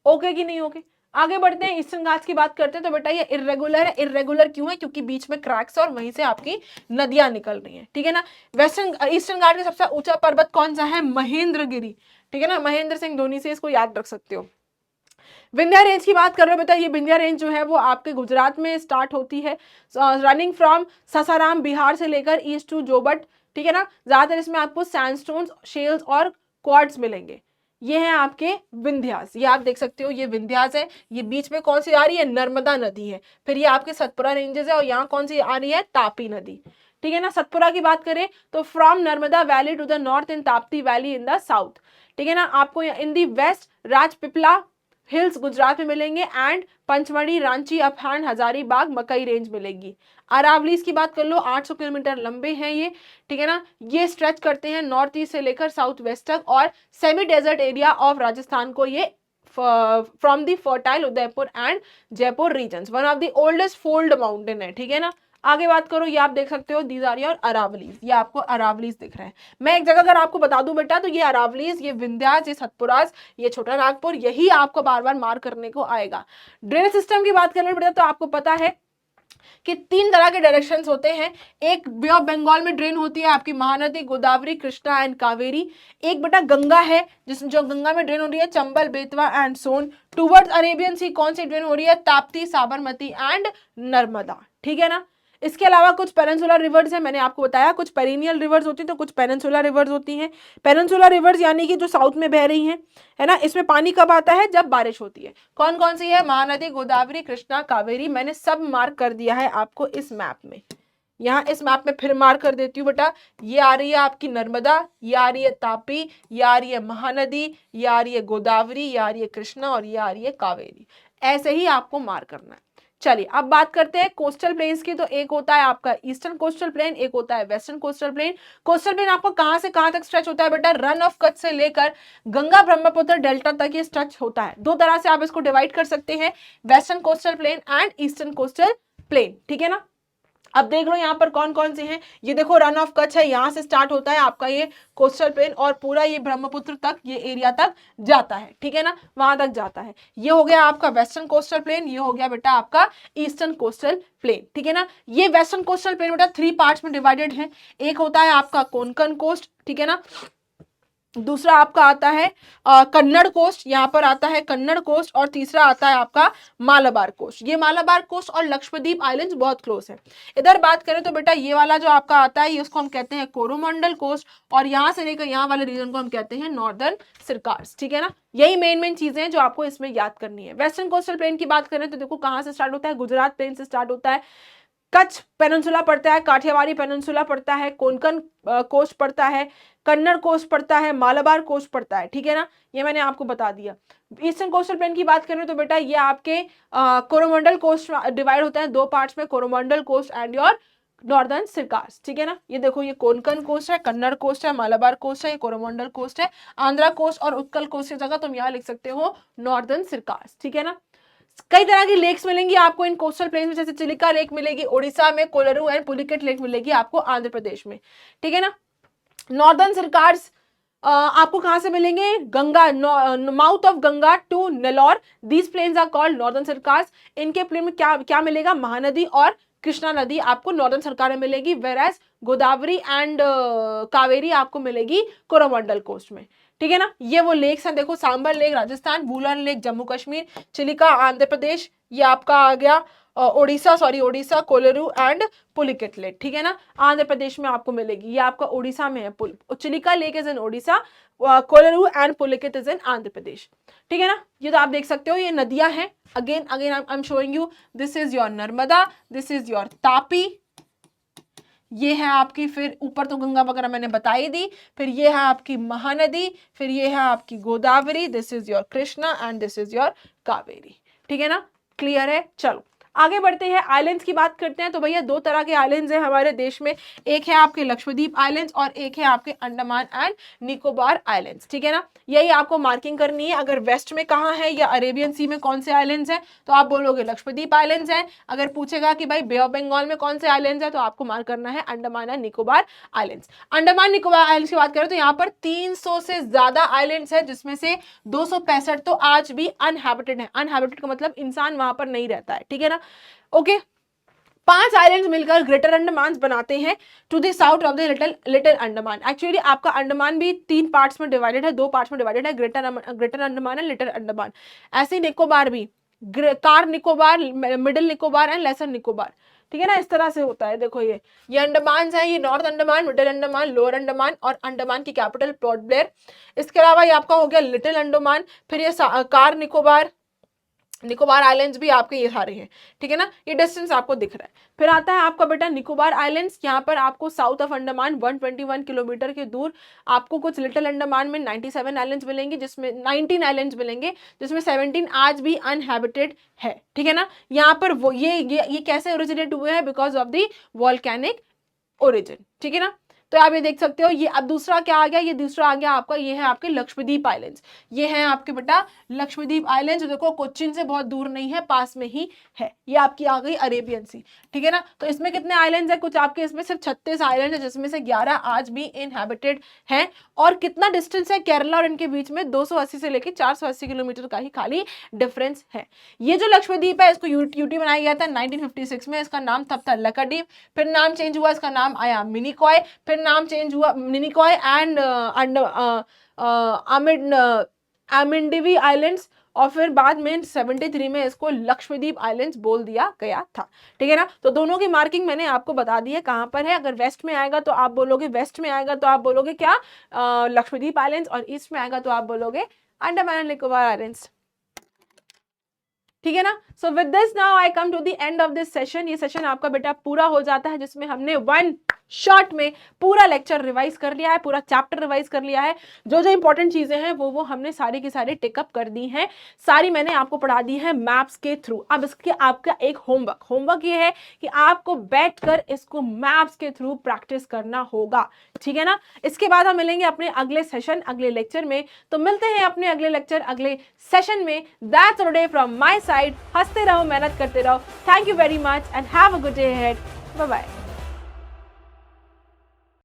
ओके कि नहीं ओके। आगे बढ़ते हैं, ईस्टर्न घाट्स की बात करते हैं। तो बेटा ये इर्रेगुलर है। इर्रेगुलर क्यों है? क्योंकि बीच में क्रैक्स और वहीं से आपकी नदियां निकल रही हैं, ठीक है ना। ईस्टर्न घाट का सबसे ऊंचा पर्वत कौन सा है? महेंद्रगिरी, ठीक है ना। महेंद्र सिंह धोनी से इसको याद रख सकते हो। विंध्या रेंज की बात कर रहे हो बेटा, ये विंध्या रेंज जो है वो आपके गुजरात में स्टार्ट होती है, रनिंग फ्रॉम सासाराम बिहार से लेकर ईस्ट टू जोबट, ठीक है ना। ज्यादातर इसमें आपको सैंडस्टोन्स, शेल्स और क्वार्ट्ज मिलेंगे। ये है आपके विंध्यास, ये आप देख सकते हो, ये विंध्यास है। ये बीच में कौन सी आ रही है? नर्मदा नदी है। फिर ये आपके सतपुरा रेंजेस है और यहाँ कौन सी आ रही है? तापी नदी, ठीक है ना। सतपुरा की बात करें तो from Narmada valley to the north in Tapti valley in the south, ठीक है ना। आपको in the west Rajpipla hills Gujarat में मिलेंगे एंड पंचमढ़ी, रांची, अपहरण, हजारीबाग, मकई रेंज मिलेगी। अरावलीज की बात कर लो, 800 किलोमीटर लंबे हैं ये, ठीक है ना। ये स्ट्रेच करते हैं नॉर्थ ईस्ट से लेकर साउथ वेस्ट तक और semi desert area of Rajasthan को ये from the fertile Udaipur and Jaipur regions, one of the oldest fold mountain है, ठीक है ना। आगे बात करो, ये आप देख सकते हो दीज आर योर अरावलीज, ये आपको अरावलीज दिख रहा है। मैं एक जगह अगर आपको बता दूं बेटा, तो ये अरावलीज, ये विंध्यास, ये सतपुरास, ये छोटा नागपुर, यही आपको बार बार मार करने को आएगा। ड्रेन सिस्टम की बात करने बेटा तो आपको पता है कि 3 तरह के डायरेक्शंस होते हैं। एक बे ऑफ बंगाल में ड्रेन होती है आपकी महानदी, गोदावरी, कृष्णा एंड कावेरी। एक बेटा गंगा है, जिसमें जो गंगा में ड्रेन हो रही है Chambal, Betwa and Son. Towards Arabian sea कौन सी ड्रेन हो रही है? ताप्ती, साबरमती एंड नर्मदा, ठीक है ना। इसके अलावा कुछ पेनिनसुलर रिवर्स है, मैंने आपको बताया कुछ पेरिनियल रिवर्स होती है तो कुछ पेनिनसुलर रिवर्स होती हैं। पेनिनसुलर रिवर्स यानी कि जो साउथ में बह रही हैं, है ना। इसमें पानी कब आता है? जब बारिश होती है। कौन कौन सी है? महानदी, गोदावरी, कृष्णा, कावेरी। मैंने सब मार्क कर दिया है आपको इस मैप में। यहाँ इस मैप में फिर मार्क कर देती हूँ बेटा, ये आ रही है आपकी नर्मदा, ये आ रही है तापी, ये आ रही है महानदी, ये आ रही है गोदावरी, ये आ रही है कृष्णा और ये आ रही है कावेरी। ऐसे ही आपको मार्क करना है। चलिए अब बात करते हैं कोस्टल प्लेन्स की। तो एक होता है आपका ईस्टर्न कोस्टल प्लेन, एक होता है western coastal plain. Coastal plain आपको कहां से कहां तक स्ट्रेच होता है बेटा? रन ऑफ कच्छ से लेकर गंगा ब्रह्मपुत्र डेल्टा तक ये स्ट्रेच होता है। 2 तरह से आप इसको डिवाइड कर सकते हैं, western coastal plain and eastern coastal plain, ठीक है ना। अब देख लो यहाँ पर कौन कौन से हैं। ये देखो रन ऑफ कच्छ है, यहाँ से स्टार्ट होता है आपका ये कोस्टल प्लेन और पूरा ये ब्रह्मपुत्र तक, ये एरिया तक जाता है, ठीक है ना, वहां तक जाता है। ये हो गया आपका वेस्टर्न कोस्टल प्लेन, ये हो गया बेटा आपका ईस्टर्न कोस्टल प्लेन, ठीक है ना। ये वेस्टर्न कोस्टल प्लेन बेटा 3 पार्ट्स में डिवाइडेड है। एक होता है आपका कोंकण कोस्ट, ठीक है ना। दूसरा आपका आता है कन्नड़ कोस्ट, यहाँ पर आता है कन्नड़ कोस्ट। और तीसरा आता है आपका मालाबार कोस्ट। ये मालाबार कोस्ट और लक्षद्वीप आइलैंड्स बहुत क्लोज है। इधर बात करें तो बेटा ये वाला जो आपका आता है, ये उसको हम कहते हैं कोरोमंडल कोस्ट और यहाँ से लेकर यहाँ वाले रीजन को हम कहते हैं नॉर्दर्न सिरकार्स, ठीक है ना। यही मेन चीजें हैं जो आपको इसमें याद करनी है। वेस्टर्न कोस्टल प्लेन की बात करें तो देखो कहाँ से स्टार्ट होता है? गुजरात प्लेन से स्टार्ट होता है, कच्छ पेनिनसुला पड़ता है, काठियावाड़ी पेनिनसुला पड़ता है, कोंकण कोस्ट पड़ता है, कन्नड़ कोस्ट पड़ता है, मालाबार कोस्ट पड़ता है, ठीक है ना। ये मैंने आपको बता दिया। ईस्टर्न कोस्टल प्लेन की बात करें तो बेटा ये आपके कोरोमंडल कोस्ट डिवाइड होता है 2 पार्ट्स में, Coromandel coast and your northern Circars, ठीक है ना। ये देखो ये कोंकण कोस्ट है, कन्नड़ कोस्ट है, मालाबार कोस्ट है, ये कोरोमंडल कोस्ट है। आंध्रा कोस्ट और उत्कल कोस्ट की जगह तुम यहाँ लिख सकते हो नॉर्दर्न सिरकार्स, ठीक है ना। कई तरह की लेक्स मिलेंगी आपको इन कोस्टल प्लेन्स में, जैसे चिलिका लेक मिलेगी ओडिशा में, कोलरू एंड पुलिकेट लेक मिलेगी आपको आंध्र प्रदेश में, ठीक है ना। नॉर्दर्न सिरकार्स आपको कहां से मिलेंगे? Ganga, mouth of Ganga to Nellore, these plains are called northern Circars. इनके प्लेन में क्या क्या मिलेगा? महानदी और कृष्णा नदी आपको नॉर्दर्न सरकार में मिलेगी, वेराज गोदावरी एंड कावेरी आपको मिलेगी कोरोमंडल कोस्ट में, ठीक है ना। ये वो लेक्स हैं, देखो सांबर लेक राजस्थान, वुलर लेक जम्मू कश्मीर, चिलिका आंध्र प्रदेश, ये आपका आ गया ओडिशा, कोलरू एंड पुलिकेट लेक, ठीक है ना, आंध्र प्रदेश में आपको मिलेगी। ये आपका ओडिशा में है, Chilika lake is in Odisha, Kolleru and Pulicat is in Andhra Pradesh, ठीक है ना। ये तो आप देख सकते हो ये नदियां हैं। Again I am showing you, this is your Narmada, this is your Tapi, ये है आपकी, फिर ऊपर तो गंगा वगैरह मैंने बताई दी, फिर ये है आपकी महानदी, फिर ये है आपकी Godavari, this is your Krishna and this is your Kaveri, ठीक है ना। क्लियर है? चलो आगे बढ़ते हैं, आइलैंड्स की बात करते हैं। तो भैया दो तरह के आइलैंड्स हैं हमारे देश में, एक है आपके लक्षद्वीप आइलैंड्स और एक है आपके अंडमान एंड निकोबार आइलैंड्स, ठीक है ना। यही आपको मार्किंग करनी है। अगर वेस्ट में कहाँ है या अरेबियन सी में कौन से आइलैंड्स हैं तो आप बोलोगे लक्षद्वीप आइलैंड्स हैं। अगर पूछेगा कि भाई बे ऑफ बंगाल में कौन से आइलैंड्स हैं तो आपको मार्क करना है Andaman and Nicobar islands. Andaman Nicobar islands की बात करें तो यहाँ पर 300 से ज्यादा आइलैंड्स है, जिसमें से 265 तो आज भी अनहैबिटेड है। अनहैबिटेड का मतलब इंसान वहां पर नहीं रहता है, ठीक है ना। ओके, 5 आइलैंड्स मिलकर ग्रेटर अंडमान बनाते हैं to the south of the little Andaman. Actually आपका अंडमान भी 3 पार्ट्स में डिवाइडेड है, 2 पार्ट्स में डिवाइडेड है, greater Andaman and little Andaman. ऐसे निकोबार भी, car Nicobar, middle Nicobar and lesser Nicobar, ठीक है ना। इस तरह से होता है। देखो ये अंडमान है, ये north Andaman, middle Andaman, lower Andaman और अंडमान की कैपिटल पोर्ट ब्लेयर। इसके अलावा ये आपका हो गया लिटिल अंडमान, फिर ये कार निकोबार, निकोबार आइलैंड्स भी आपके ये सारे हैं, ठीक है ना। ये डिस्टेंस आपको दिख रहा है। फिर आता है आपका बेटा निकोबार आइलैंड्स। यहाँ पर आपको साउथ ऑफ अंडमान 121 किलोमीटर के दूर आपको कुछ लिटिल अंडमान में 97 आइलैंड्स मिलेंगे, जिसमें 19 आइलैंड्स मिलेंगे, जिसमें 17 आज भी अनहैबिटेड है, ठीक है ना। यहाँ पर वो ये कैसे ओरिजिनेट हुए हैं, because of the volcanic origin, ठीक है ना। तो आप ये देख सकते हो। ये अब दूसरा क्या आ गया, ये दूसरा आ गया आपका, ये है आपके लक्षद्वीप आइलैंड्स। ये है आपके बेटा लक्षद्वीप आइलैंड्स। देखो कोच्चिन से बहुत दूर नहीं है, पास में ही है। ये आपकी आ गई अरेबियन सी, ठीक है ना। तो इसमें कितने आइलैंड्स है, कुछ आपके इसमें सिर्फ 36 आइलैंड है, जिसमें से 11 आज भी इनहैबिटेड हैं। और कितना डिस्टेंस है केरला और इनके बीच में, 280 से लेकर 480 किलोमीटर का ही खाली डिफरेंस है। ये जो लक्षद्वीप है इसको यूटी बनाया गया था 1956 में। इसका नाम तब था लक्षद्वीप, फिर नाम चेंज हुआ, इसका नाम आया मिनिकॉय, फिर नाम चेंज हुआ मिनिकॉय एंड अमिंडिवी आइलैंड्स, और फिर बाद में 73 में इसको लक्षद्वीप आइलैंड्स बोल दिया गया था, ठीक है ना। तो दोनों की मार्किंग मैंने आपको बता दी है कहां पर है। अगर वेस्ट में आएगा तो आप बोलोगे, वेस्ट में आएगा तो आप बोलोगे क्या, लक्षद्वीप आइलैंड्स, और ईस्ट में आएगा तो आप बोलोगे अंडमान एंड निकोबार आइलैंड्स, ठीक है ना। So with this now I come to the end of this session. ये सेशन आपका बेटा पूरा हो जाता है, जिसमें हमने 1 शॉर्ट में पूरा लेक्चर रिवाइज कर लिया है, पूरा चैप्टर रिवाइज कर लिया है। जो जो इंपॉर्टेंट चीजें हैं वो हमने सारी की सारी टेकअप कर दी हैं, सारी मैंने आपको पढ़ा दी है मैप्स के थ्रू। अब इसके आपका एक होमवर्क ये है कि आपको बैठकर इसको मैप्स के थ्रू प्रैक्टिस करना होगा, ठीक है ना। इसके बाद हम मिलेंगे अपने अगले सेशन, अगले लेक्चर में। तो मिलते हैं अपने अगले लेक्चर, अगले सेशन में। That's all today from my side. हंसते रहो, मेहनत करते रहो। Thank you very much and have a good day ahead. Bye bye.